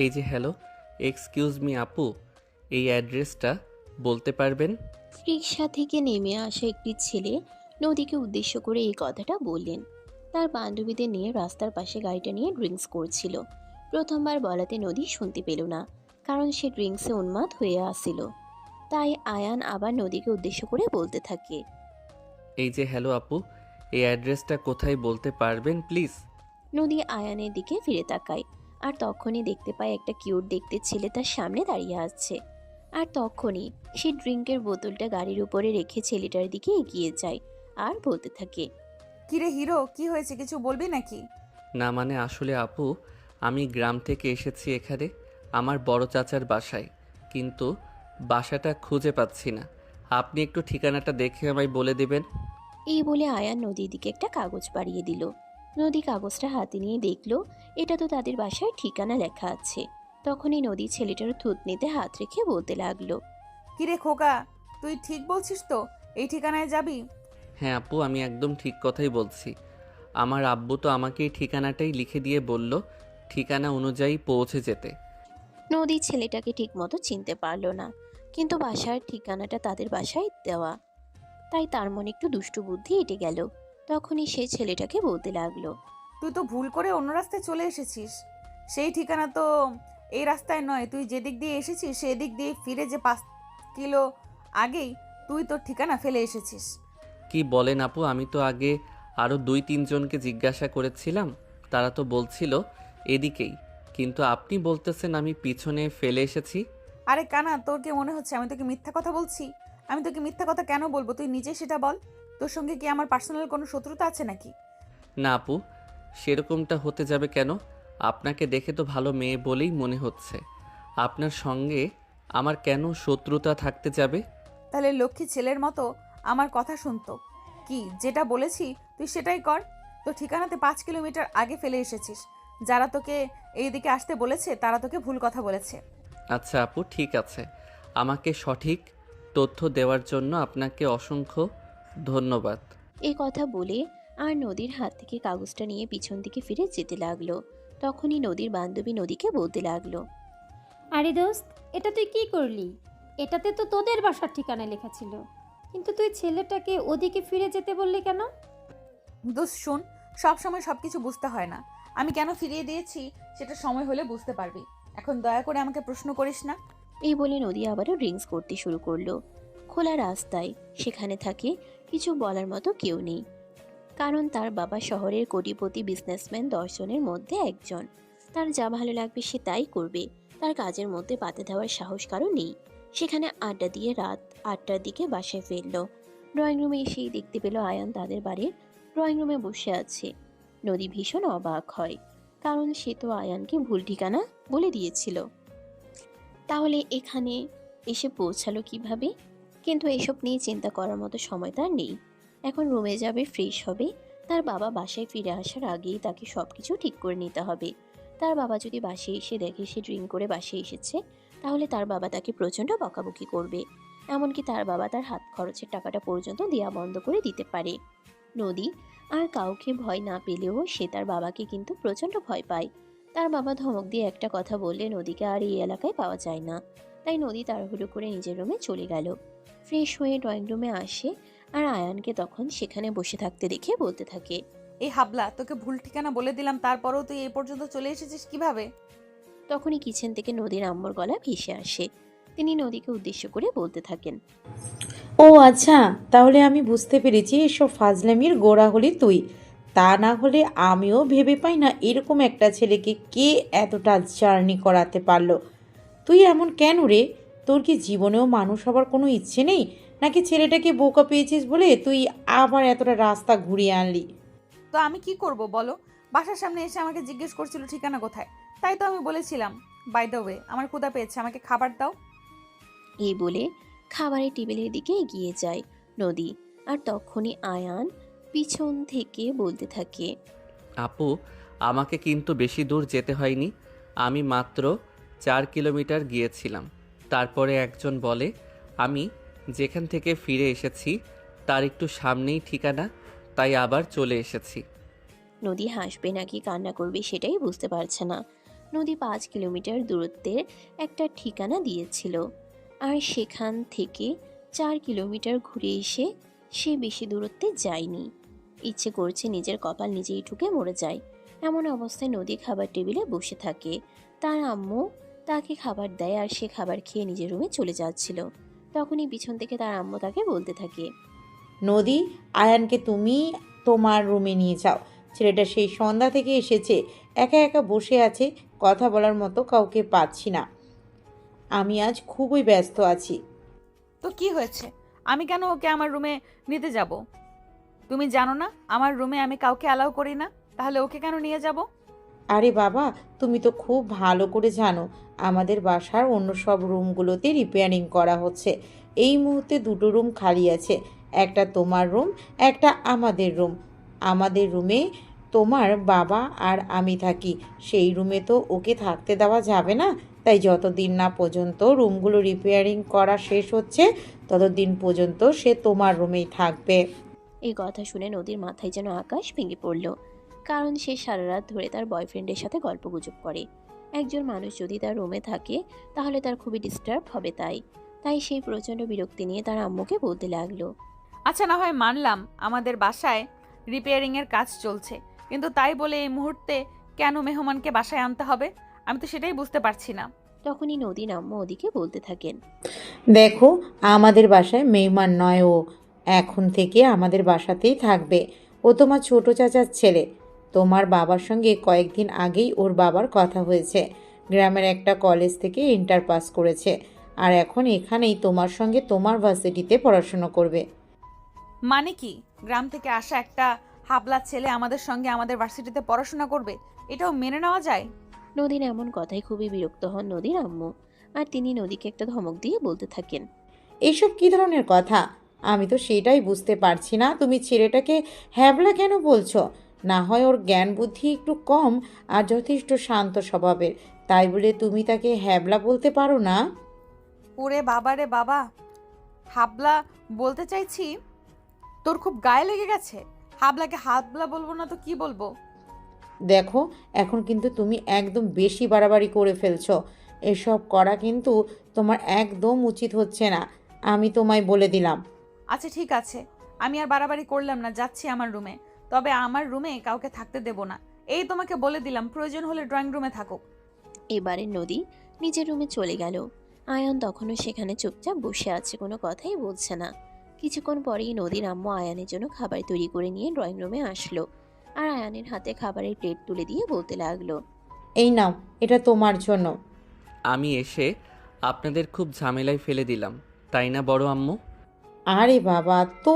এই যে hello, excuse me আপু, এই অ্যাড্রেসটা বলতে পারবেন? রিকশা থেকে নেমে আসা একটি ছেলে নদীকে উদ্দেশ্য করে এই কথাটা বললেন। তার বান্ধবীদের নিয়ে রাস্তার পাশে গাড়িটা নিয়ে ড্রিঙ্কস করছিল। প্রথমবার বলাতে নদী শুনতে পেল না, কারণ সে ড্রিঙ্কসে উন্মাদ হয়ে আসছিল। তাই আয়ান আবার নদীকে উদ্দেশ্য করে বলতে থাকে। এই যে হ্যালো আপু, এই অ্যাড্রেসটা কোথায় বলতে পারবেন প্লিজ? নদী আয়ানের দিকে ফিরে তাকায়, আর তখনই দেখতে পায় একটা কিউট দেখতে ছেলে তার সামনে দাঁড়িয়ে আছে। আর তখনই সে ড্রিঙ্কের বোতলটা গাড়ির উপরে রেখে ছেলেটার দিকে এগিয়ে যায় আর বলতে থাকে। কিরে হিরো, কি হয়েছে, কিছু বলবি নাকি? না মানে আসলে আপু, আমি গ্রাম থেকে এসেছি এখানে আমার বড় চাচার বাসায়, কিন্তু বাসাটা খুঁজে পাচ্ছি না। আপনি একটু ঠিকানাটা দেখে আমায় বলে দেবেন? এই বলে আয়ান নদীর দিকে একটা কাগজ বাড়িয়ে দিল। নদী কাগজটা হাতে নিয়ে দেখলো এটা তো তাদের বাসার ঠিকানা লেখা আছে। তখনই নদী ছেলেটার থুতনিতে হাত রেখে বলতে লাগলো। কিরে খোকা, তুই ঠিক বলছিস তো? এই ঠিকানায় যাবি? হ্যাঁ আপু, আমি একদম ঠিক কথাই বলছি। আমার আব্বু তো আমাকে এই ঠিকানাটাই লিখে দিয়ে বলল ঠিকানা অনুযায়ী পৌঁছে যেতে। নদী ছেলেটাকে ঠিক মতো চিনতে পারলো না, কিন্তু বাসার ঠিকানাটা তাদের বাসায় দেওয়া। তাই তার মনে একটু দুষ্টু বুদ্ধি এঁটে গেল। তখনই সে ছেলেটাকে বলতে লাগলো। তুই তো ভুল করে অন্য রাস্তায় চলে এসেছিস। সেই ঠিকানা তো এই রাস্তায় নয়। তুই যেদিক দিয়ে এসেছিস সেই দিক দিয়ে ফিরে যে 5 কিলো আগেই তুই তোর ঠিকানা ফেলে এসেছিস। কি বলেন আপু, আমি তো আগে আরও 2-3 জনকে জিজ্ঞাসা করেছিলাম, তারা তো বলছিল এদিকেই, কিন্তু আপনি বলতেছেন আমি পিছনে ফেলে এসেছি। আরে কানা, তোর কি মনে হচ্ছে আমি তোকে মিথ্যা কথা বলছি? আমি তোকে মিথ্যা কথা কেন বলবো, তুই নিজে সেটা বল। তোর সঙ্গে কি আমার পার্সোনাল কোনো শত্রুতা আছে নাকি? না আপু, সেরকমটা হতে যাবে কেন? আপনাকে দেখে তো ভালো মেয়ে বলেই মনে হচ্ছে। আপনার সঙ্গে আমার কেন শত্রুতা থাকতে যাবে? তাহলে লক্ষ্মী ছেলের মতো আমার কথা শুনতো। কি যেটা বলেছি তুই সেটাই কর। তো ঠিকানাতে 5 কিলোমিটার আগে ফেলে এসেছিস। যারা তোকে এইদিকে আসতে বলেছে তারা তোকে ভুল কথা বলেছে। আচ্ছা আপু, ঠিক আছে। আমাকে সঠিক তথ্য দেওয়ার জন্য আপনাকে অসংখ্য ধন্যবাদ। এই কথা বলে আর নদীর হাত থেকে কাগজটা নিয়ে পিছন দিকে ফিরে যেতে লাগলো। তখনই নদীর বান্ধবী নদীকে বলতে লাগলো। আরে দোস্ত, এটা তুই কি করলি? এটাতে তো তোদের বাসার ঠিকানা লেখা ছিল, কিন্তু তুই ছেলেটাকে ওদিকে ফিরে যেতে বললি কেন? দোষ শোন, সব সময় সবকিছু বুঝতে হয় না। আমি কেন ফিরিয়ে দিয়েছি সেটা সময় হলে বুঝতে পারবি। এখন দয়া করে আমাকে প্রশ্ন করিস না। এই বলে নদী আবারও ড্রিঙ্কস করতে শুরু করলো। খোলা রাস্তায় সেখানে থাকে, কিছু বলার মতো কেউ নেই, কারণ তার বাবা শহরের কোটিপতি বিজনেসম্যান 10 জনের মধ্যে একজন। তার যা ভালো লাগবে সে তাই করবে, তার কাজের মধ্যে বাধা দেওয়ার সাহস কারো নেই। সেখানে আড্ডা দিয়ে রাত 8টার দিকে বাসায় ফিরল। ড্রয়িং রুমে এসেই দেখতে পেল আয়ান তাদের বাড়ির ড্রয়িং রুমে বসে আছে। নদী ভীষণ অবাক হয়, কারণ সে তো আয়ানকে ভুল ঠিকানা বলে দিয়েছিল। তাহলে এখানে এসে পৌঁছালো কিভাবে? কিন্তু এসব নিয়ে চিন্তা করার মতো সময় তার নেই। এখন রুমে যাবে, ফ্রেশ হবে। তার বাবা বাসায় ফিরে আসার আগেই তাকে সবকিছু ঠিক করে নিতে হবে। তার বাবা যদি বাসায় এসে দেখে সে ড্রিঙ্ক করে বাসায় এসেছে, তাহলে তার বাবা তাকে প্রচণ্ড বকাবকি করবে। এমনকি তার বাবা তার হাত খরচের টাকাটা পর্যন্ত দেওয়া বন্ধ করে দিতে পারে। নদী আর কাউকে ভয় না পেলেও সে তার বাবাকে কিন্তু প্রচণ্ড ভয় পায়। তার বাবা ধমক দিয়ে একটা কথা বললে নদীকে আর এই এলাকায় পাওয়া যায় না। তাই নদী তাড়াহুড়ো করে নিজের রুমে চলে গেল। ফ্রেশ হয়ে ড্রয়িং রুমে আসে, আর আয়ানকে তখন সেখানে বসে থাকতে দেখে বলতে থাকে। এই হাবলা, তোকে ভুল ঠিকানা বলে দিলাম, তারপরেও তুই এই পর্যন্ত চলে এসেছিস কিভাবে? তখনই কিচেন থেকে নদীর আম্মুর গলা ভেসে আসে। তিনি নদীকে উদ্দেশ্য করে বলতে থাকেন। ও আচ্ছা, তাহলে আমি বুঝতে পেরেছি এসব ফাজলামির গোড়া হলি তুই। তা না হলে আমিও ভেবে পাই না এরকম একটা ছেলেকে কে এতটা জার্নি করাতে পারলো। তুই এমন কেন রে? তোর কি জীবনেও মানুষ হবার কোনো ইচ্ছে নেই, নাকি ছেলেটাকে বোকা পেয়েছিস বলে তুই আবার এতটা রাস্তা ঘুরিয়ে আনলি? তো আমি কি করব বলো? বাসার সামনে এসে আমাকে জিজ্ঞেস করছিল ঠিকানা কোথায়, তাই তো আমি বলেছিলাম বাই দ্য ওয়ে আমার ক্ষুধা পেয়েছে, আমাকে খাবার দাও। এই বলে খাবারের টেবিলের দিকে এগিয়ে যায় নদী। আর তখনই আয়ান পিছন থেকে বলতে থাকে। আপু, আমাকে কিন্তু বেশি দূর যেতে হয়নি। আমি মাত্র 4 কিলোমিটার গিয়েছিলাম। তারপরে একজন বলে আমি যেখান থেকে ফিরে এসেছি তার একটু সামনেই ঠিকানা, তাই আবার চলে এসেছি। নদী হাসবে নাকি কান্না করবে সেটাই বুঝতে পারছে না। নদী 5 কিলোমিটার দূরত্বের একটা ঠিকানা দিয়েছিল, আর সেখান থেকে 4 কিলোমিটার ঘুরে এসে সে বেশি দূরত্বে যায়নি। ইচ্ছে করছে নিজের কপাল নিজেই ঠুকে মরে যায়। এমন অবস্থায় নদী খাবার টেবিলে বসে থাকে। তার আম্মু তাকে খাবার দেয় আর সে খাবার খেয়ে নিজের রুমে চলে যাচ্ছিল। তখনই পিছন থেকে তার আম্মু তাকে বলতে থাকে, নদী, আয়ানকে তুমি তোমার রুমে নিয়ে যাও। ছেলেটা সেই সন্ধ্যা থেকে এসেছে, একা একা বসে আছে, কথা বলার মতো কাউকে পাচ্ছি না। আমি আজ খুবই ব্যস্ত আছি। তো কি হয়েছে? আমি কেন ওকে আমার রুমে নিতে যাব? তুমি জানো না আমার রুমে আমি কাউকে অ্যালাউ করি না, তাহলে ওকে কেন নিয়ে যাব? আরে বাবা, তুমি তো খুব ভালো করে জানো আমাদের বাসার অন্য সব রুমগুলোতে রিপেয়ারিং করা হচ্ছে। এই মুহূর্তে দুটো রুম খালি আছে, একটা তোমার রুম, একটা আমাদের রুম। আমাদের রুমে তোমার বাবা আর আমি থাকি, সেই রুমে তো ওকে থাকতে দেওয়া যাবে না। তাই যতদিন না পর্যন্ত রুমগুলো রিপেয়ারিং করা শেষ হচ্ছে ততদিন পর্যন্ত সে তোমার রুমেই থাকবে। এই কথা শুনে নদীর মাথায় যেন আকাশ ভেঙে পড়ল। কারণ সে সারা রাত ধরে তার বয়ফ্রেন্ডের সাথে গল্পগুজব করে। একজন মানুষ যদি তার রুমে থাকে তাহলে তার খুবই ডিস্টার্ব হবে। তাই তাই সেই প্রচণ্ড বিরক্তি নিয়ে তার আম্মুকে বলতে লাগলো, আচ্ছা, না হয় মানলাম আমাদের বাসায় রিপেয়ারিংয়ের কাজ চলছে, কিন্তু তাই বলে এই মুহূর্তে কেন মেহমানকে বাসায় আনতে হবে? আমি তো সেটাই বুঝতে পারছি না। তখনই নদীর আম্মু ওদিকে বলতে থাকেন, দেখো, আমাদের বাসায় মেহমান নয় ও, এখন থেকে আমাদের বাসাতেই থাকবে। ও তোমার ছোট চাচার ছেলে। তোমার বাবার সঙ্গে কয়েকদিন আগেই ওর বাবার কথা হয়েছে। গ্রামের একটা কলেজ থেকে ইন্টার পাস করেছে, আর এখন এখানেই তোমার সঙ্গে তোমার ভার্সিটিতে পড়াশুনো করবে। মানে কি, গ্রাম থেকে আসা একটা হাবলা ছেলে আমাদের সঙ্গে আমাদের ভার্সিটিতে পড়াশোনা করবে? এটাও মেনে নেওয়া যায়? নদীর এমন কথায় খুবই বিরক্ত হন নদীর আম্মু, আর তিনি নদীকে একটা ধমক দিয়ে বলতে থাকেন, এইসব কী ধরনের কথা? আমি তো সেটাই বুঝতে পারছি না, তুমি ছেলেটাকে হ্যাবলা কেন বলছো? না হয় ওর জ্ঞান বুদ্ধি একটু কম আর যথেষ্ট শান্ত স্বভাবের, তাই বলে তুমি তাকে হ্যাবলা বলতে পারো না? ওরে বাবা রে বাবা, হাবলা বলতে চাইছি? তোর খুব গায়ে লেগে গেছে? হাবলাকে হাবলা বলবো না তো কি বলবো? দেখো, এখন কিন্তু তুমি একদম বেশি বাড়াবাড়ি করে ফেলছো। এসব করা কিন্তু তোমার একদম উচিত হচ্ছে না, আমি তোমায় বলে দিলাম। আচ্ছা ঠিক আছে, আমি আর বাড়াবাড়ি করলাম না, যাচ্ছি আমার রুমে। তবে আমার রুমে কাউকে থাকতে দেব না। এই তোমাকে বলে দিলাম, প্রয়োজন হলে ড্রয়িং রুমে থাকুক। এবারে নদী নিজের রুমে চলে গেল। আয়ান তখনও সেখানে চুপচাপ বসে আছে, কোনো কথাই বলছে না। কিছুক্ষণ পরেই নদীর আম্মু আয়ানের জন্য খাবার তৈরি করে নিয়ে ড্রয়িং রুমে আসলো, আর আয়ানের হাতে খাবারের প্লেট তুলে দিয়ে বলতে লাগলো, এই নাও, এটা তোমার জন্য। আমি এসে আপনাদের খুব ঝামেলায় ফেলে দিলাম, তাই না বড় আম্মু? আরে বাবা, তো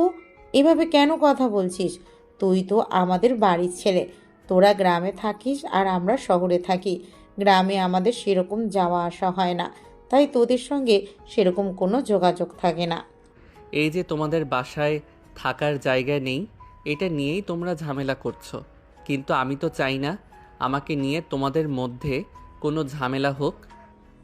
এভাবে কেন কথা বলছিস? তুই তো আমাদের বাড়ির ছেলে। তোরা গ্রামে থাকিস আর আমরা শহরে থাকি। গ্রামে আমাদের সেরকম যাওয়া আসা হয় না, তাই তোদের সঙ্গে সেরকম কোনো যোগাযোগ থাকে না। এই যে তোমাদের বাসায় থাকার জায়গা নেই, এটা নিয়েই তোমরা ঝামেলা করছো। কিন্তু আমি তো চাই না আমাকে নিয়ে তোমাদের মধ্যে কোনো ঝামেলা হোক।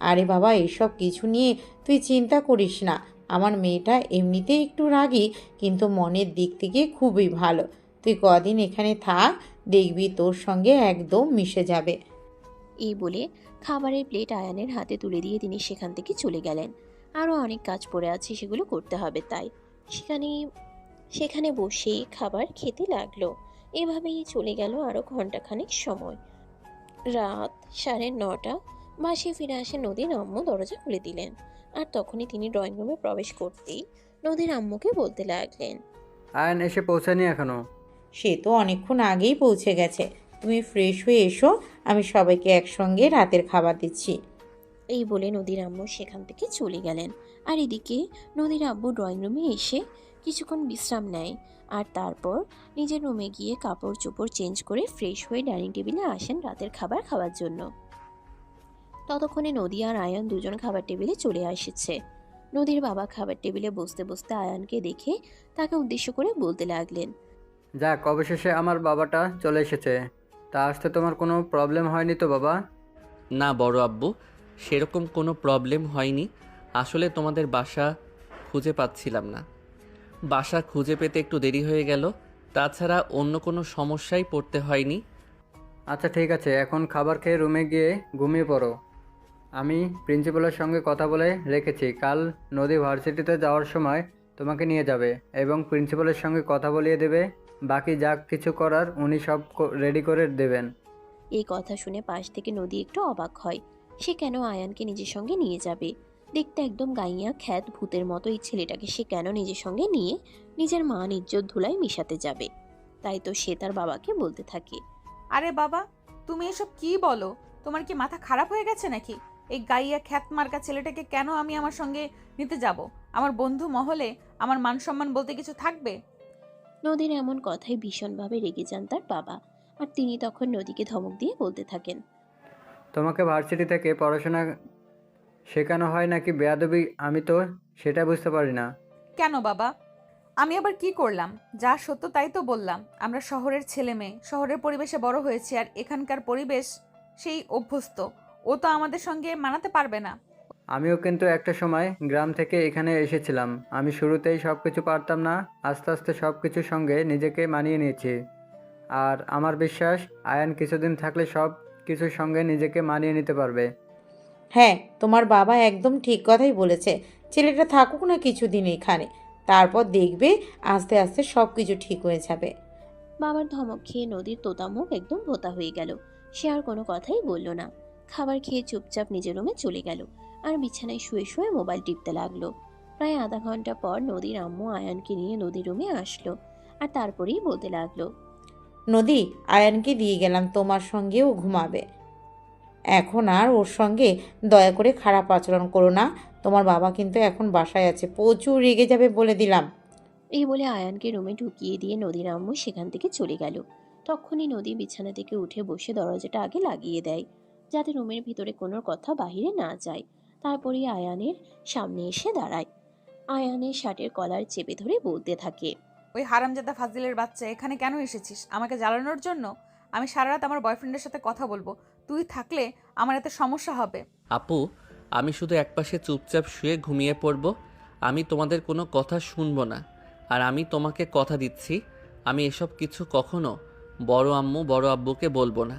আরে বাবা, এসব কিছু নিয়ে তুই চিন্তা করিস না। আমার মেয়েটা এমনিতেই একটু রাগী, কিন্তু মনের দিক থেকে খুবই ভালো। তুই কদিন এখানে থাক, দেখবি তোর সঙ্গে একদম মিশে যাবে। এই বলে খাবারের প্লেট আয়ানের হাতে তুলে দিয়ে তিনি সেখান থেকে চলে গেলেন। আরও অনেক কাজ পড়ে আছে, সেগুলো করতে হবে। তাই সেখানে সেখানে বসে খাবার খেতে লাগলো। এভাবেই চলে গেল আরও ঘন্টাখানেক সময়। রাত 9:30 বাসে ফিরে আসে নদীর আম্মু দরজা খুলে দিলেন। আর তখনই তিনি ড্রয়িং রুমে প্রবেশ করতেই নদীর আম্মুকে বলতে লাগলেন, আয়ন এসে পৌঁছায়নি এখনো? সে তো অনেকক্ষণ আগেই পৌঁছে গেছে। তুমি ফ্রেশ হয়ে এসো, আমি সবাইকে একসঙ্গে রাতের খাবার দিচ্ছি। এই বলে নদীর আম্মু সেখান থেকে চলে গেলেন। আর এদিকে নদীর আব্বু ড্রয়িং রুমে এসে কিছুক্ষণ বিশ্রাম নেয়, আর তারপর নিজের রুমে গিয়ে কাপড় চোপড় চেঞ্জ করে ফ্রেশ হয়ে ডাইনিং টেবিলে আসেন রাতের খাবার খাওয়ার জন্য। ততক্ষণে নদী আর আয়ান দুজন খাবার টেবিলে চলে এসেছে। নদীর বাবা খাবার টেবিলে বসতে বসতে আয়ানকে দেখে তাকে উদ্দেশ্য করে বলতে লাগলেন, যাক, অবশেষে আমার বাবাটা চলে এসেছে। তা আসতে তোমার কোনো প্রবলেম হয়নি তো বাবা? না বড় আব্বু, সেরকম কোনো প্রবলেম হয়নি। আসলে তোমাদের বাসা খুঁজে পাচ্ছিলাম না। বাসা খুঁজে পেতে একটু দেরি হয়ে গেল, তাছাড়া অন্য কোনো সমস্যায় পড়তে হয়নি। আচ্ছা ঠিক আছে, এখন খাবার খেয়ে রুমে গিয়ে ঘুমিয়ে পড়ো। আমি প্রিন্সিপালের সঙ্গে কথা বলে রেখেছি, কাল নদী ভার্সিটিতে যাওয়ার সময় তোমাকে নিয়ে যাবে এবং প্রিন্সিপালের সঙ্গে কথা বলিয়ে দেবে। বাকি যা কিছু করার উনি সব রেডি করে দেবেন। এই কথা শুনে পাশ থেকে নদী একটু অবাক হয়। সে কেন আয়ানকে নিজের সঙ্গে নিয়ে যাবে? দেখতে একদম গাইয়া খ্যাত ভূতের মতো এই ছেলেটাকে সে কেন নিজের সঙ্গে নিয়ে নিজের মান ইজ্জত ধুলায় মিশাতে যাবে? তাই তো সে তার বাবাকে বলতে থাকে, আরে বাবা, তুমি এসব কি বলো? তোমার কি মাথা খারাপ হয়ে গেছে নাকি? এই গাইয়া খ্যাত মার্কা ছেলেটাকে কেন আমি আমার সঙ্গে নিতে যাব? আমার বন্ধু মহলে আমার মান সম্মান বলতে কিছু থাকবে? নদীর এমন কথায় ভীষণভাবে রেগে যান তার বাবা। আর তিনি তখন নদীকে ধমক দিয়ে বলতে থাকেন, তোমাকে ভার্সিটি থেকে পড়াশোনা শেখানো হয় নাকি বেয়াদবি, আমি তো সেটা বুঝতে পারি না। কেন বাবা, আমি আবার কি করলাম? যা সত্য তাই তো বললাম। আমরা শহরের ছেলে মেয়ে, শহরের পরিবেশে বড় হয়েছি, আর এখানকার পরিবেশ সেই অভ্যস্ত। ও তো আমাদের সঙ্গে মানাতে পারবে না। আমিও কিন্তু একটা সময় গ্রাম থেকে এখানে এসেছিলাম। আমি শুরুতেই সব কিছু পারতাম না, আস্তে আস্তে সব কিছুর সঙ্গে নিজেকে মানিয়ে নিয়েছি। আর আমার বিশ্বাস আয়ান কিছুদিন থাকলে সব কিছুর সঙ্গে নিজেকে মানিয়ে নিতে পারবে। হ্যাঁ, তোমার বাবা একদম ঠিক কথাই বলেছে। ছেলেটা থাকুক না কিছুদিন এখানে, তারপর দেখবে আস্তে আস্তে সব কিছু ঠিক হয়ে যাবে। বাবার ধমক খেয়ে নদীর তোতা মুখ একদম ভোতা হয়ে গেল। সে আর কোনো কথাই বলল না। খাবার খেয়ে চুপচাপ নিজের রুমে চলে গেল আর বিছানায় শুয়ে শুয়ে মোবাইল টিপতে লাগলো। প্রায় আধা ঘন্টা পর নদীর আম্মু আয়ানকে নিয়ে নদীর রুমে আসলো আর তারপরেই বলতে লাগলো, নদী, আয়ানকে দিয়ে গেলাম, তোমার সঙ্গেও ঘুমাবে। এখন আর ওর সঙ্গে দয়া করে খারাপ আচরণ করো না। তোমার বাবা কিন্তু এখন বাসায় আছে, প্রচুর রেগে যাবে বলে দিলাম। এই বলে আয়ানকে রুমে ঢুকিয়ে দিয়ে নদীর আম্মু সেখান থেকে চলে গেল। তখনই নদী বিছানা থেকে উঠে বসে দরজাটা আগে লাগিয়ে দেয়, যাতে রুমের ভিতরে কোনো কথা বাহিরে না যায়। তারপরেই আয়ানের সামনে এসে দাঁড়ায়। আয়ানের শার্টের কলার চেপে ধরে বলতে থাকে, ওই হারামজাদা ফাজিলের বাচ্চা, এখানে কেন এসেছিস? আমাকে জ্বালানোর জন্য? আমি সারা রাত আমার বয়ফ্রেন্ডের সাথে কথা বলবো। তুই থাকলে আমার এতে সমস্যা হবে। আপু, আমি শুধু একপাশে চুপচাপ শুয়ে ঘুমিয়ে পড়ব। আমি তোমাদের কোনো কথা শুনবো না। আর আমি তোমাকে কথা দিচ্ছি, আমি এসব কিছু কখনো বড় আম্মু বড় আব্বুকে বলবো না।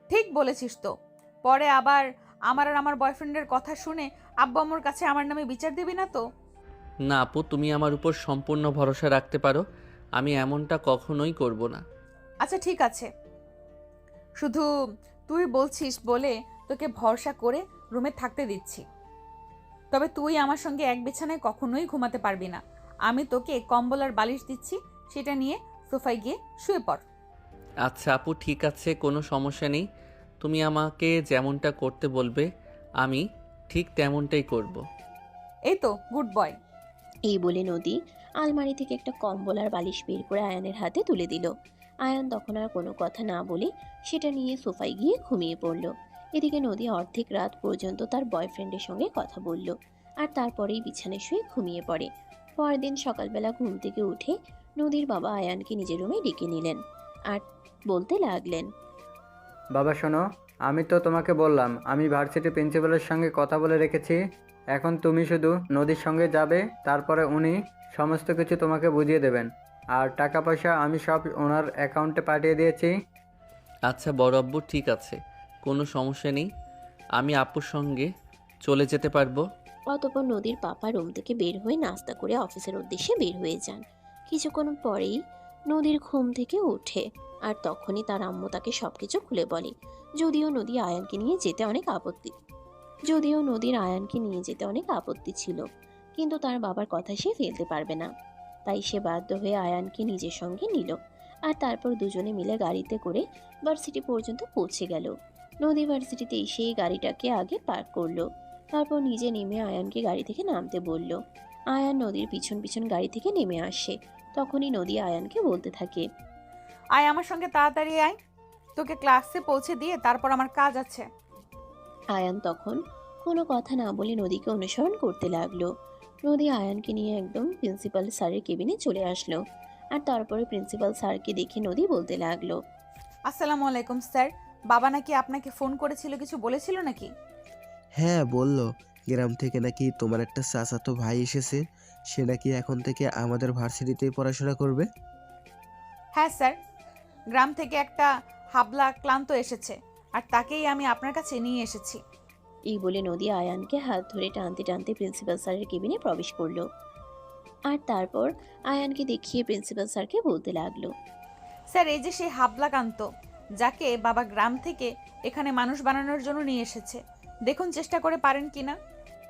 ঠিক বলেছিস তো। পরে আবার আমার আর আমার বয়ফ্রেন্ডের কথা শুনে আব্বু আম্মুর কাছে আমার নামে বিচার দিবি না তো? না আপু, তুমি আমার উপর সম্পূর্ণ ভরসা রাখতে পারো। আমি এমনটা কখনোই করব না। আচ্ছা ঠিক আছে, শুধু তুই বলছিস বলে তোকে ভরসা করে রুমে থাকতে দিচ্ছি। তবে তুই আমার সঙ্গে এক বিছানায় কখনোই ঘুমাতে পারবি না। আমি তোকে কম্বল আর বালিশ দিচ্ছি, সেটা নিয়ে সোফায় গিয়ে শুয়ে পড়। আচ্ছা আপু, ঠিক আছে, কোনো সমস্যা নেই। তুমি আমাকে যেমনটা করতে বলবে আমি ঠিক তেমনটাই করব। এই তো গুড বয়। এই বলে নদী আলমারি থেকে একটা কম্বল আর বালিশ বের করে আয়ানের হাতে তুলে দিল। আয়ান তখন আর কোনো কথা না বলে সেটা নিয়ে সোফায় গিয়ে ঘুমিয়ে পড়ল। এদিকে নদী অর্ধেক রাত পর্যন্ত তার বয়ফ্রেন্ডের সঙ্গে কথা বলল আর তারপরেই বিছানায় শুয়ে ঘুমিয়ে পড়ে। পরদিন সকালবেলা ঘুম থেকে উঠে নদীর বাবা আয়ানকে নিজের রুমে ডেকে নিলেন আর বলতে লাগলেন, বাবা শোনো, আমি তো তোমাকে বললাম আমি ভার্সিটি প্রিন্সিপালের সঙ্গে কথা বলে রেখেছি। এখন তুমি শুধু নদীর সঙ্গে যাবে, তারপরে উনি সমস্ত কিছু তোমাকে বুঝিয়ে দেবেন। আর টাকা পয়সা আমি সব ওনার অ্যাকাউন্টে পাঠিয়ে দিয়েছি। আচ্ছা বড় আব্বু, ঠিক আছে, কোনো সমস্যা নেই। আমি আপুর সঙ্গে চলে যেতে পারবো। অতঃপর নদীর পাপা রুম থেকে বের হয়ে নাস্তা করে অফিসের উদ্দেশ্যে বের হয়ে যান। কিছুক্ষণ পরেই নদীর ঘুম থেকে ওঠে আর তখনই তার আম্মু তাকে সবকিছু খুলে বলে। যদিও নদী আয়ানকে নিয়ে যেতে অনেক আপত্তি যদিও নদীর আয়ানকে নিয়ে যেতে অনেক আপত্তি ছিল, কিন্তু তার বাবার কথা সে ফেলতে পারবে না। তাই সে বাধ্য হয়ে আয়ানকে নিজের সঙ্গে নিল আর তারপর দুজনে মিলে গাড়িতে করে ভার্সিটি পর্যন্ত পৌঁছে গেল। নদী ভার্সিটিতে এসে গাড়িটাকে আগে পার্ক করলো। তারপর নিজে নেমে আয়ানকে গাড়ি থেকে নামতে বলল। আয়ান নদীর পিছন পিছন গাড়ি থেকে নেমে আসে। তখনই নদী আয়ানকে বলতে থাকে, আয় আমার সঙ্গে তাড়াতাড়ি আয়, তোকে ক্লাসে পৌঁছে দিয়ে তারপর আমার কাজ আছে। আয়ান তখন কোনো কথা না বলে নদীকে অনুসরণ করতে লাগলো। নদী আয়ানকে নিয়ে একদম প্রিন্সিপাল স্যারের কেবিনে চলে আসলো আর তারপরে প্রিন্সিপাল স্যারকে দেখে নদী বলতে লাগলো, আসসালামু আলাইকুম স্যার। বাবা নাকি আপনাকে ফোন করেছিল, কিছু বলেছিল নাকি? হ্যাঁ, বললো গ্রাম থেকে নাকি তোমার একটা চাচাতো ভাই এসেছে, সে নাকি এখন থেকে আমাদের ভার্সিটিতেই পড়াশোনা করবে। হ্যাঁ স্যার, গ্রাম থেকে একটা হাবলা ক্লান্ত এসেছে, আর তাকেই আমি আপনার কাছে নিয়ে এসেছি। এই বলে নদী আয়ানকে হাত ধরে টানতে টানতে প্রিন্সিপাল স্যারের কেবিনে প্রবেশ করলো। আর তারপর আয়ানকে দেখিয়ে প্রিন্সিপাল স্যারকে বলতে লাগলো, স্যার, এই যে সেই হাবলাকান্ত, যাকে বাবা গ্রাম থেকে এখানে মানুষ বানানোর জন্য নিয়ে এসেছে, দেখুন চেষ্টা করে পারেন কিনা।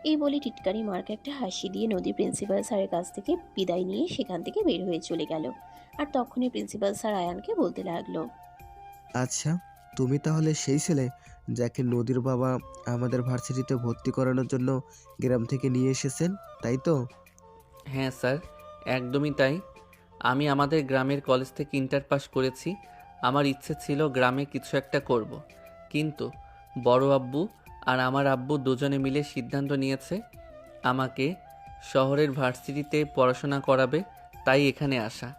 এই বলে টিটকারি মার্ক একটা হাসি দিয়ে নদী প্রিন্সিপাল স্যারের কাছ থেকে বিদায় নিয়ে সেখান থেকে বের হয়ে চলে গেল। আর তখনই প্রিন্সিপাল স্যার আয়ানকে বলতে লাগলো, আচ্ছা, তুমি তাহলে সেই ছেলে যাকে নদীর বাবা আমাদের ভার্সিটিতে ভর্তি করানোর জন্য গ্রাম থেকে নিয়ে এসেছেন, তাই তো? হ্যাঁ স্যার, একদমই তাই। আমি আমাদের গ্রামের কলেজ থেকে ইন্টার পাস করেছি। আমার ইচ্ছে ছিল গ্রামে কিছু একটা করব। কিন্তু বড় আব্বু আর আমার আব্বু দুজনে মিলে সিদ্ধান্ত নিয়েছে আমাকে শহরের ভার্সিটিতে পড়াশোনা করাবে, তাই এখানে আসা।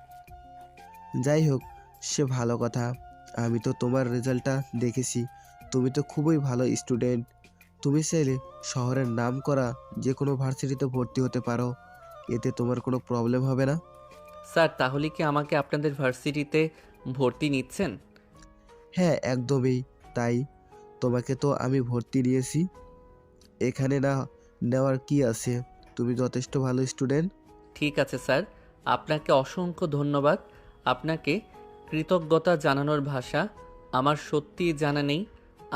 যাই হোক, সে ভালো কথা। আমি তো তোমার রেজাল্টটা দেখেছি, তুমি তো খুবই ভালো স্টুডেন্ট। তুমি চাইলে শহরের নাম করা যে কোনো ভার্সিটিতে ভর্তি হতে পারো, এতে তোমার কোনো প্রবলেম হবে না। স্যার, তাহলে কি আমাকে আপনাদের ভার্সিটিতে ভর্তি নিচ্ছেন? হ্যাঁ, একদমই তাই। তোমাকে তো আমি ভর্তি নিয়েছি, এখানে না নেওয়ার কি আছে? তুমি যথেষ্ট ভালো স্টুডেন্ট। ঠিক আছে স্যার, আপনাকে অসংখ্য ধন্যবাদ। আপনাকে কৃতজ্ঞতা জানানোর ভাষা আমার সত্যিই জানা নেই।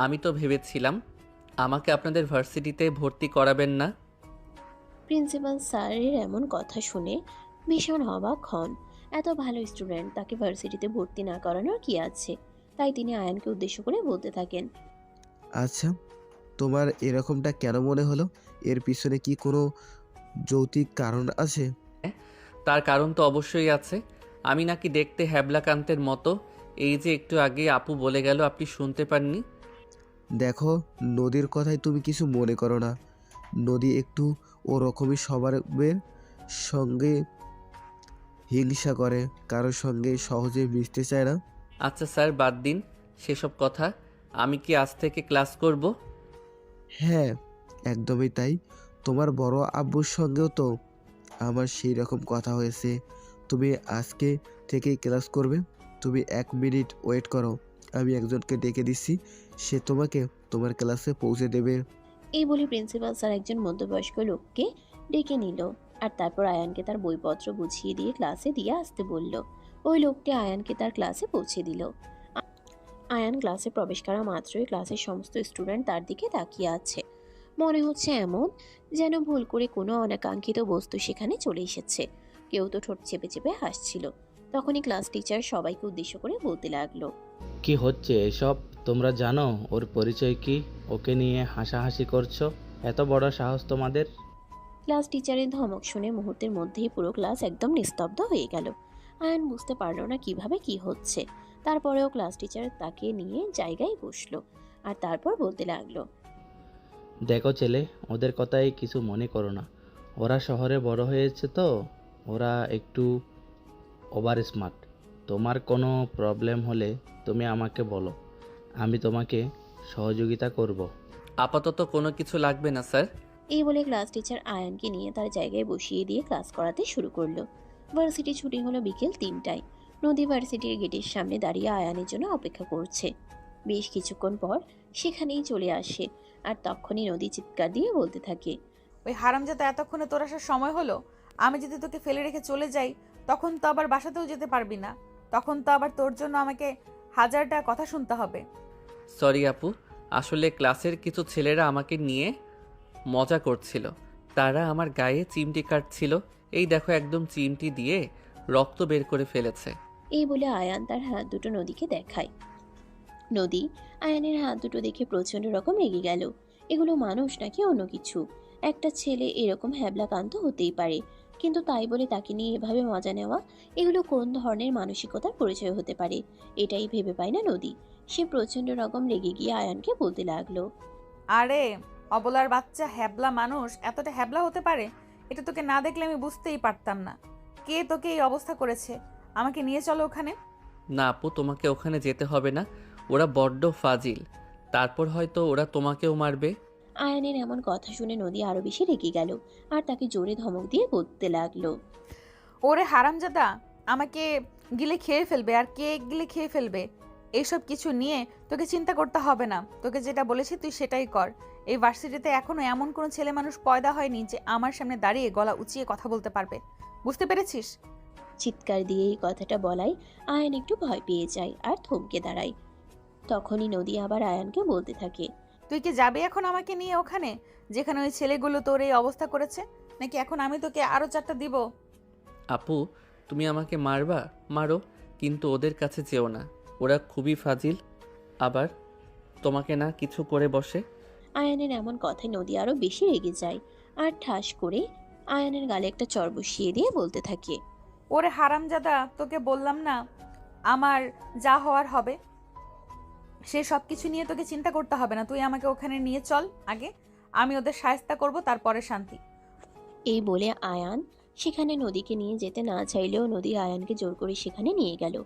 আমি তো ভেবেছিলাম আমাকে আপনাদের ভার্সিটিতে ভর্তি করাবেন না। প্রিন্সিপাল স্যারের এমন কথা শুনে ভীষণ অবাক হন। এত ভালো স্টুডেন্ট, তাকে ভার্সিটিতে ভর্তি না করানোর কি আছে? তাই তিনি আয়ানকে উদ্দেশ্য করে বলতে থাকেন, আচ্ছা, তোমার এরকমটা কেন মনে হলো? এর পিছনে কি কোনো যৌক্তিক কারণ আছে? তার কারণ তো অবশ্যই আছে। আমি নাকি দেখতে হ্যাবলাকান্তের মতো। এই যে একটু আগে আপু বলে গেল, আপনি শুনতে পাননি? দেখো, নদীর কথায় তুমি কিছু মনে করো না। নদী একটু ওরকমই স্বভাবের, সঙ্গে হিংসা করে, কারোর সঙ্গে সহজে মিশতে চায় না। আচ্ছা স্যার, বাদ দিন সেসব কথা। আমি কি আজ থেকে ক্লাস করব? হ্যাঁ, একদমই তাই। তোমার বড় আব্বুর সঙ্গেও তো আমার সেই রকম কথা হয়েছে। তুমি আজকে থেকেই ক্লাস করবে। তুমি 1 মিনিট ওয়েট করো, আমি একজনকে ডেকে দিচ্ছি, সে তোমাকে তোমার ক্লাসে পৌঁছে দেবে। এই বলে প্রিন্সিপাল স্যার একজন মধ্যবয়স্ক লোককে ডেকে নিল। আর তারপর আয়ানকে তার বইপত্র বুঝিয়ে দিয়ে ক্লাসে দিয়ে আসতে বলল। ওই লোকটি আয়ানকে তার ক্লাসে পৌঁছে দিল। আয়ান ক্লাসে প্রবেশ করা মাত্রই ক্লাসের সমস্ত স্টুডেন্ট তার দিকে তাকিয়ে আছে। মনে হচ্ছে এমন যেন ভুল করে কোনো অনাকাঙ্ক্ষিত বস্তু সেখানে চলে এসেছে। কেউ তো ঠোঁট চেপে চেপে হাসছিল। তখনই ক্লাস টিচার সবাইকে উদ্দেশ্য করে বলতে লাগলো, কি হচ্ছে এসব? তোমরা জানো ওর পরিচয় কি? ওকে নিয়ে হাসাহাসি করছো? এত বড় সাহস তোমাদের? ক্লাস টিচারের ধমক শুনে মুহূর্তের মধ্যেই পুরো ক্লাস একদম নিস্তব্ধ হয়ে গেল। আয়ান বুঝতে পারলো না কিভাবে কি হচ্ছে। তারপরেও ক্লাস টিচার তাকে নিয়ে জায়গায় বসলো। আর তারপর বলতে লাগলো, দেখো ছেলে, ওদের কথাই কিছু মনে করো না। ওরা শহরে বড় হয়েছে তো, ওরা একটু ওভার স্মার্ট। তোমার কোনো প্রবলেম হলে তুমি আমাকে বলো, আমি তোমাকে সহযোগিতা করব। আপাতত কোনো কিছু লাগবে না স্যার। এই বলে ক্লাস টিচার আয়ানকে নিয়ে তার জায়গায় বসিয়ে দিয়ে ক্লাস করাতে শুরু করলো। ভার্সিটি ছুটি হলো বিকেল 3টায়। নদী ভার্সিটির গেটের সামনে দাঁড়িয়ে আয়ানের জন্য অপেক্ষা করছে। বেশ কিছুক্ষণ পর সেখানেই চলে আসে। আর তখনই নদী চিৎকার দিয়ে বলতে থাকে, ওই হারামজাদা, এতক্ষণে তোর আসার সময় হলো? আমি যদি তোকে ফেলে রেখে চলে যাই, তখন তো আবার বাসাতেও যেতে পারবি না। তখন তো আবার তোর জন্য আমাকে 1000টা কথা শুনতে হবে। সরি আপু, আসলে ক্লাসের কিছু ছেলেরা আমাকে নিয়ে মজা করছিল। তারা আমার গায়ে চিমটি কাটছিল। এই দেখো, একদম চিমটি দিয়ে রক্ত বের করে ফেলেছে। এই বলে আয়ান তার হাত দুটো নদীকে দেখায়। নদী আয়ানের হাত দুটো দেখে প্রচন্ড রকম রেগে গেল। এগুলো মানুষ নাকি অন্য কিছু? একটা ছেলে এরকম হ্যাবলাকান্ত হতেই পারে, কিন্তু তাই বলে তাকে নিয়ে এভাবে মজা নেওয়া, এগুলো কোন ধরনের মানসিকতার পরিচয় হতে পারে? এটাই ভেবে পায় না নদী। সে প্রচন্ড রকম রেগে গিয়ে আয়ানকে বলতে লাগলো, আরে অবলার বাচ্চা, হ্যাবলা মানুষ এতটা হ্যাবলা হতে পারে? এটা তোকে না দেখলে আমি বুঝতেই পারতাম না। কে তোকে এই অবস্থা করেছে? আমাকে নিয়ে চলো ওখানে। না আপু, তোমাকে ওখানে যেতে হবে না। ওরা বড্ড ফাজিল। তারপর হয়তো ওরা তোমাকেও মারবে। আয়ানের এমন কথা শুনে নদী আরো বেশি রেগে গেল। আর তাকে জোরে ধমক দিয়ে বলতে লাগলো, ওরে হারামজাদা, আমাকে গিলে খেয়ে ফেলবে। আর কে গিলে খেয়ে ফেলবে? এইসব কিছু নিয়ে তোকে চিন্তা করতে হবে না। তোকে যেটা বলেছি তুই সেটাই কর। এই ভার্সিটিতে এখনো এমন কোনো ছেলে মানুষ পয়দা হয়নি যে আমার সামনে দাঁড়িয়ে গলা উঁচিয়ে কথা বলতে পারবে। বুঝতে পেরেছিস? চিৎকার দিয়ে এই কথাটা বলায় আয়ান একটু ভয় পেয়ে যায় আর থমকে দাঁড়ায়। তখনই নদী আবার আয়ানকে বলতে থাকে, তুই কি যাবে এখন আমাকে নিয়ে ওখানে, যেখানে ওই ছেলেগুলো তোর এই অবস্থা করেছে? নাকি এখন আমি তোকে আরো 4টা দিব? আপু, তুমি আমাকে মারবা মারো, কিন্তু ওদের কাছে যেও না। ওরা খুবই ফাজিল, আবার তোমাকে না কিছু করে বসে। আয়ানের এমন কথায় নদী আরো বেশি রেগে যায় আর ঠাস করে আয়ানের গালে একটা চড় বসিয়ে দিয়ে বলতে থাকে, ওরে হারামজাদা, তোকে বললাম না আমার যা হওয়ার হবে। সে সব কিছু নিয়ে তোকে চিন্তা করতে হবে না। তুই আমাকে ওখানে নিয়ে চল আগে, আমি ওদের শায়েস্তা করব, তারপরে শান্তি। এই বলে আয়ান সেখানে নদীকে নিয়ে যেতে না চাইলেও নদী আয়ানকে জোর করে সেখানে নিয়ে গেল।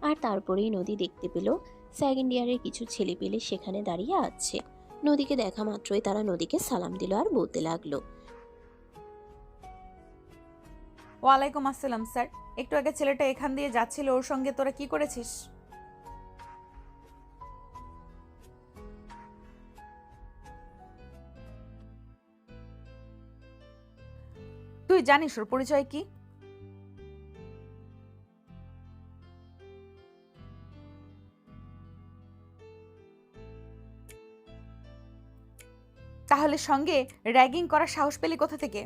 আর তারপরেই নদী দেখতে পেল সেকেন্ড ইয়ারের কিছু ছেলে পেলে সেখানে দাঁড়িয়ে আছে। নদীকে দেখা মাত্রই তারা নদীকে সালাম দিল আর বলতে লাগলো, ওয়ালাইকুম আসসালাম স্যার। একটু আগে ছেলেটা এখান দিয়ে যাচ্ছিল, ওর সঙ্গে তোরা কি করেছিস? তুই জানিস ওর পরিচয় কি? তাহলে সঙ্গে র্যাগিং করার সাহস পেলি কোথা থেকে?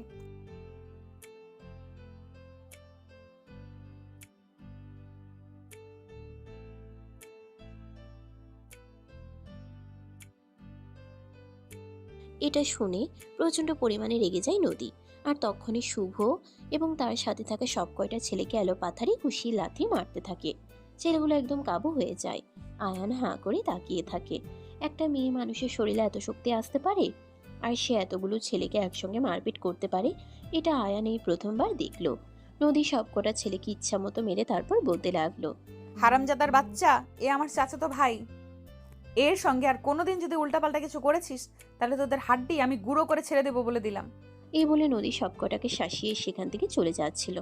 এটা শুনে প্রচণ্ড পরিমাণে রেগে যায় নদী। আর তখনই শুভ এবং তার সাথে থাকা সব কয়টা ছেলেকে এলোপাথারি ঘুষি লাথি মারতে থাকে। ছেলেগুলো একদম কাবু হয়ে যায়। আয়ান হাঁ করে তাকিয়ে থাকে। একটা মেয়ে মানুষের শরীরে এত শক্তি আসতে পারে, আর সে এতগুলো ছেলেকে একসঙ্গে মারপিট করতে পারে, এটা আয়ান এই প্রথমবার দেখলো। নদী সবকটা ছেলেকে ইচ্ছা মতো মেরে তারপর বলতে লাগলো, হারামজাদার বাচ্চা, এ আমার চাচাতো ভাই। এর সঙ্গে আর কোনোদিন যদি উল্টাপাল্টা কিছু করেছিস তাহলে তোদের হাড্ডি আমি গুঁড়ো করে ছেড়ে দেবো বলে দিলাম। এই বলে নদী সবকটাকে শাসিয়ে সেখান থেকে চলে যাচ্ছিল।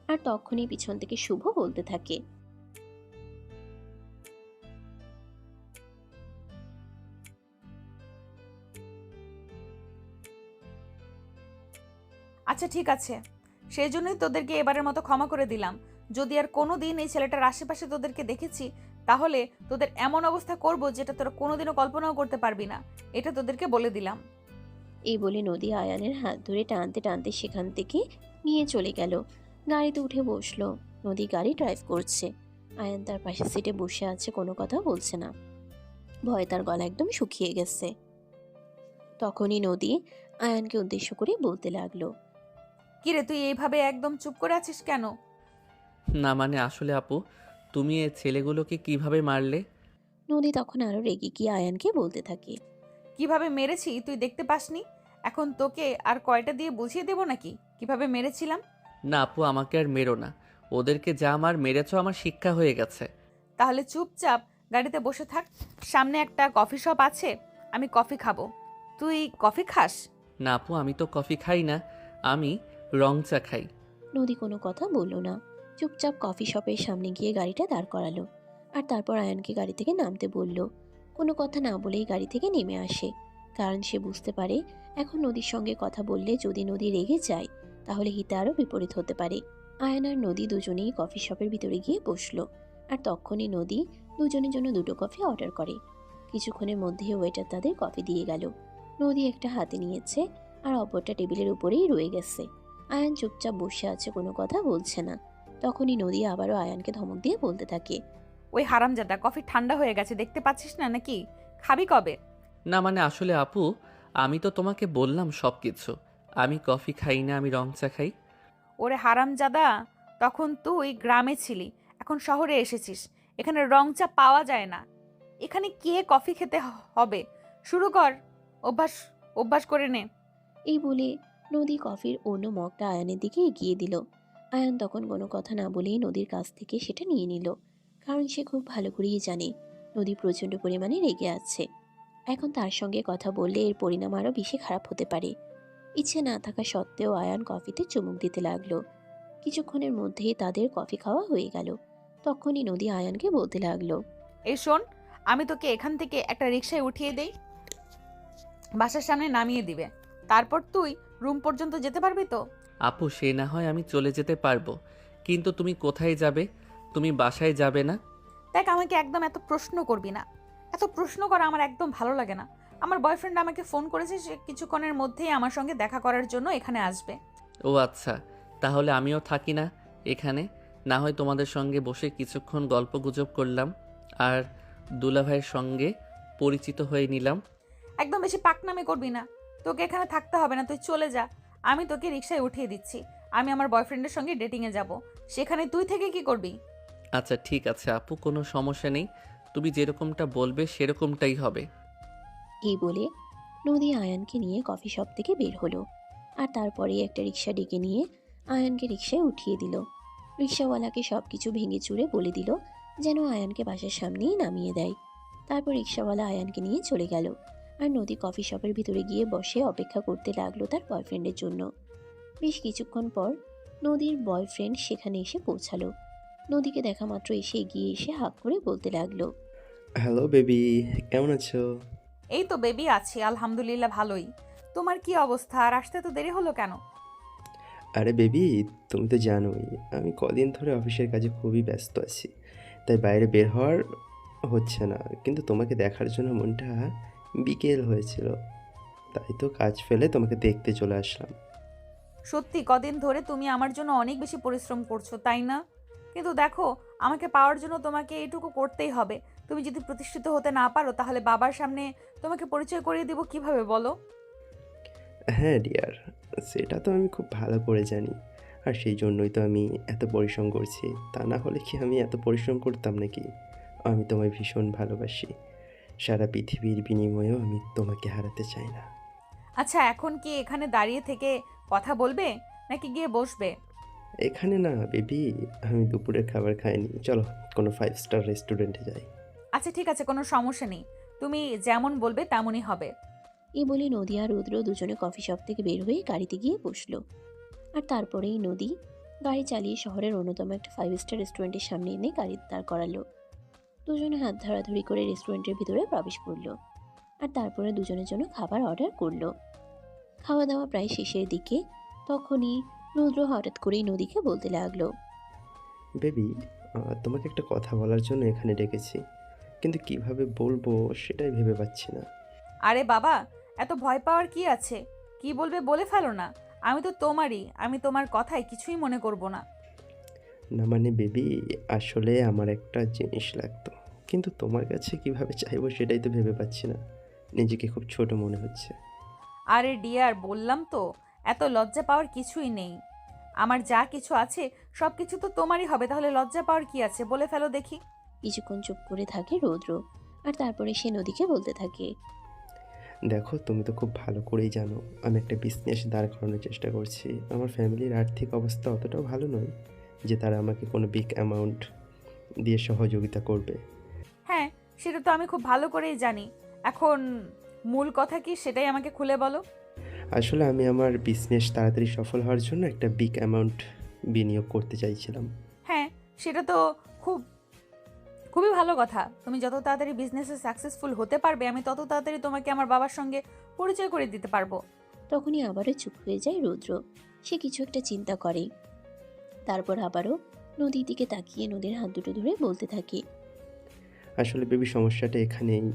আর তখনই পিছন থেকে শুভ বলতে থাকে, আচ্ছা ঠিক আছে, সেই জন্যই তোদেরকে এবারের মতো ক্ষমা করে দিলাম। যদি আর কোনোদিন এই ছেলেটার আশেপাশে তোদেরকে দেখেছি তাহলে তোদের এমন অবস্থা করব যেটা তোরা কোনোদিনও কল্পনাও করতে পারবি না। এটা তোদেরকে বলে দিলাম। এই বলে নদী আয়ানের হাত ধরে টানতে টানতে সেখান থেকে নিয়ে চলে গেল। গাড়িতে উঠে বসলো। নদী গাড়ি ড্রাইভ করছে। আয়ান তার পাশে সিটে বসে আছে, কোনো কথা বলছে না। ভয়ে তার গলা একদম শুকিয়ে গেছে। তখনই নদী আয়ানকে উদ্দেশ্য করে বলতে লাগলো, কিরে তুই এইভাবে একদম চুপ করে আছিস কেন? না মানে আসলে আপু, তুমি এই ছেলেগুলোকে কিভাবে মারলে? নদী তখন আরো রেগে গিয়ে আয়ানকে বলতে থাকে, কিভাবে মেরেছি তুই দেখতে পাসনি? এখন তোকে আর কয়টা দিয়ে বুঝিয়ে দেবো নাকি কিভাবে মেরেছিলাম? না আপু, আমাকে আর মেরো না। ওদেরকে যা আমার মেরেছো আমার শিক্ষা হয়ে গেছে। তাহলে চুপচাপ গাড়িতে বসে থাক। সামনে একটা কফি শপ আছে, আমি কফি খাবো। তুই কফি খাস? না আপু, আমি তো কফি খাই না, আমি রং চা খাই। নদী কোনো কথা বলল না। চুপচাপ কফি শপের সামনে গিয়ে গাড়িটা দাঁড় করালো। আর তারপর আয়ানকে গাড়ি থেকে নামতে বলল। কোনো কথা না বলেই গাড়ি থেকে নেমে আসে, কারণ সে বুঝতে পারে এখন নদীর সঙ্গে কথা বললে যদি নদী রেগে যায় তাহলে হিতে আরও বিপরীত হতে পারে। আয়ান আর নদী দুজনেই কফি শপের ভিতরে গিয়ে বসলো। আর তখনই নদী দুজনের জন্য দুটো কফি অর্ডার করে। কিছুক্ষণের মধ্যেই ওয়েটার তাদের কফি দিয়ে গেল। নদী একটা হাতে নিয়েছে আর অপরটা টেবিলের উপরেই রয়ে গেছে। আয়ান চুপচাপ বসে আছে, কোনো কথা বলছে না। তখনই নদী আবারও আয়ানকে ধমক দিয়ে বলতে থাকে, ওই হারামজাদা, কফি ঠান্ডা হয়ে গেছে, দেখতে পাচ্ছিস না নাকি? খাবি কবে? না মানে আসলে আপু, আমি তো তোমাকে বললাম সব কিছু। আমি কফি খাই না, আমি রং চা খাই। ওরে হারামজাদা, তখন তুই গ্রামে ছিলি, এখন শহরে এসেছিস, এখানে রং চা পাওয়া যায় না। এখানে কে কফি খেতে হবে? শুরু কর, অভ্যাস অভ্যাস করে নে। এই বলে নদী কফির অন্য মগটা আয়ানের দিকে এগিয়ে দিল। আয়ান তখন কোনো কথা না বলেই নদীর কাছ থেকে সেটা নিয়ে নিল, কারণ সে খুব ভালো করেই জানে নদী প্রচণ্ড পরিমাণে রেগে আছে। এখন তার সঙ্গে কথা বললে এর পরিণাম আরও বেশি খারাপ হতে পারে। ইচ্ছে না থাকা সত্ত্বেও আয়ান কফিতে চুমুক দিতে লাগলো। কিছুক্ষণের মধ্যেই তাদের কফি খাওয়া হয়ে গেল। তখনই নদী আয়ানকে বলতে লাগলো, এই শোন, আমি তোকে এখান থেকে একটা রিকশায় উঠিয়ে দেই, বাসার সামনে নামিয়ে দিবে, তারপর তুই রুম পর্যন্ত যেতে পারবি তো? আপু সে না হয় আমি চলে যেতে পারবো, কিন্তু তুমি কোথায় যাবে? তুমি বাসায় যাবে না? দেখ, আমাকে একদম এত প্রশ্ন করবি না। এত প্রশ্ন করা আমার একদম ভালো লাগে না। আমার বয়ফ্রেন্ড আমাকে ফোন করেছে, সে কিছুক্ষণের মধ্যেই আমার সঙ্গে দেখা করার জন্য এখানে আসবে। ও আচ্ছা, তাহলে আমিও থাকি না এখানে, না হয় তোমাদের সঙ্গে বসে কিছুক্ষণ গল্প গুজব করলাম আর দুলাভাইয়ের সঙ্গে পরিচিত হয়ে নিলাম। একদম বেশি পাকনামি করবি না। তোকে এখানে থাকতে হবে না, তুই চলে যা। আমি তোকে রিকশায় উঠিয়ে দিচ্ছি। আমি আমার বয়ফ্রেন্ডের সঙ্গে ডেটিংয়ে যাব, সেখানে তুই থেকে কি করবি? আচ্ছা ঠিক আছে আপু, কোনো সমস্যা নেই, তুমি যেরকমটা বলবে সেরকমটাই হবে। এই বলে নদী আয়ানকে নিয়ে কফি শপ থেকে বের হলো। আর তারপরেই একটা রিক্সা ডেকে নিয়ে আয়ানকে রিক্সায় উঠিয়ে দিল। রিক্সাওয়ালাকে সব কিছু ভেঙে চুরে বলে দিল যেন আয়ানকে বাসার সামনেই নামিয়ে দেয়। তারপর রিক্সাওয়ালা আয়ানকে নিয়ে চলে গেল। আর নদী কফি শপের ভিতরে গিয়ে বসে অপেক্ষা করতে লাগলো তার বয়ফ্রেন্ডের জন্য। বেশ কিছুক্ষণ পর নদীর বয়ফ্রেন্ড সেখানে এসে পৌঁছালো। নদীকে দেখা মাত্র এসে এগিয়ে এসে হাঁক করে বলতে লাগলো, হ্যালো বেবি, কেমন আছো? এই তো বেবি, আছি আলহামদুলিল্লাহ ভালোই। তোমার কি অবস্থা? আর আসতে তো দেরি হলো কেন? আরে বেবি, তুমি তো জানোই আমি কদিন ধরে অফিসের কাজে খুবই ব্যস্ত আছি, তাই বাইরে বের হওয়ার হচ্ছে না। কিন্তু তোমাকে দেখার জন্য মনটা বিকেল হয়েছিল, তাই তো কাজ ফেলে তোমাকে দেখতে চলে আসলাম। সত্যি কদিন ধরে তুমি আমার জন্য অনেক বেশি পরিশ্রম করছো, তাই না? কিন্তু দেখো, আমাকে পাওয়ার জন্য তোমাকে এইটুকু করতেই হবে। তুমি যদি প্রতিষ্ঠিত হতে না পারো, তাহলে বাবার সামনে তোমাকে পরিচয় করিয়ে দিব কিভাবে বলো? হ্যাঁ ডিয়ার, সেটা তো আমি খুব ভালো করে জানি, আর সেই জন্যই তো আমি এত পরিশ্রম করছি। তা না হলে কি আমি এত পরিশ্রম করতাম নাকি? আমি তোমায় ভীষণ ভালোবাসি, সারা পৃথিবীর বিনিময়েও আমি তোমাকে হারাতে চাই না। আচ্ছা, এখন কি এখানে দাঁড়িয়ে থেকে কথা বলবে, নাকি গিয়ে বসবে? এখানে না বেবি, আমি দুপুরের খাবার খাইনি, চলো কোনো 5 স্টার রেস্টুরেন্টে যাই। আচ্ছা ঠিক আছে, কোনো সমস্যা নেই, তুমি যেমন বলবে তেমনই হবে। এই বলে নদী আর রুদ্র দুজনে কফি শপ থেকে বের হয়ে গাড়িতে গিয়ে বসলো। আর তারপরেই নদী গাড়ি চালিয়ে শহরের অন্যতম একটা 5 স্টার রেস্টুরেন্টের সামনে এনে গাড়ি দাঁড় করালো। দুজনে হাত ধরাধরি করে রেস্টুরেন্টের ভিতরে প্রবেশ করলো। আর তারপরে দুজনের জন্য খাবার অর্ডার করলো। খাওয়া দাওয়া প্রায় শেষের দিকে। তখনই রুদ্র হঠাৎ করেই নদীকে বলতে লাগলো, বেবি, তোমাকে একটা কথা বলার জন্য এখানে ডেকেছি, কিন্তু কিভাবে বলবো সেটাই ভেবে পাচ্ছি না। আরে বাবা, এত ভয় পাওয়ার কি আছে? কি বলবে বলে ফেলো না। আমি তো তোমারই, আমি তোমার কথায় কিছুই মনে করব না। না মানে বেবি, আসলে আমার একটা জিনিস লাগতো, কিন্তু তোমার কাছে কিভাবে চাইবো সেটাই তো ভেবে পাচ্ছি না, নিজেকে খুব ছোট মনে হচ্ছে। আরে ডিয়ার, বললাম তো, এত লজ্জা পাওয়ার কিছুই নেই। আমার যা কিছু আছে সব কিছু তো তোমারই হবে, তাহলে লজ্জা পাওয়ার কি আছে? বলে ফেলো দেখি। কিছুক্ষণ চুপ করে থাকে রৌদ্র। আর তারপরে সে নদীকে বলতে থাকে, দেখো, তুমি তো খুব ভালো করেই জানো আমি একটা বিজনেস দাঁড় করানোর চেষ্টা করছি। আমার ফ্যামিলির আর্থিক অবস্থা অতটাও ভালো নয় যে তারা আমাকে কোনো বিগ অ্যামাউন্ট দিয়ে সহযোগিতা করবে। হ্যাঁ, সেটা তো আমি খুব ভালো করেই জানি। এখন মূল কথা কি সেটাই আমাকে খুলে বলো। আসলে আমি আমার বিজনেস তাড়াতাড়ি সফল হওয়ার জন্য একটা বিগ অ্যামাউন্ট বিনিয়োগ করতে চাইছিলাম। হ্যাঁ, সেটা তো খুব খুবই ভালো কথা। তুমি যত তাড়াতাড়ি বিজনেসে সাকসেসফুল হতে পারবে, আমি তত তাড়াতাড়ি তোমাকে আমার বাবার সঙ্গে পরিচয় করে দিতে পারবো। তখনই আবারও চুপ হয়ে যায় রৌদ্র। সে কিছু একটা চিন্তা করে। তারপর আবারও নদীর দিকে তাকিয়ে নদীর হাত দুটো ধরে বলতে থাকে, আসলে বেবি, সমস্যাটা এখানেই।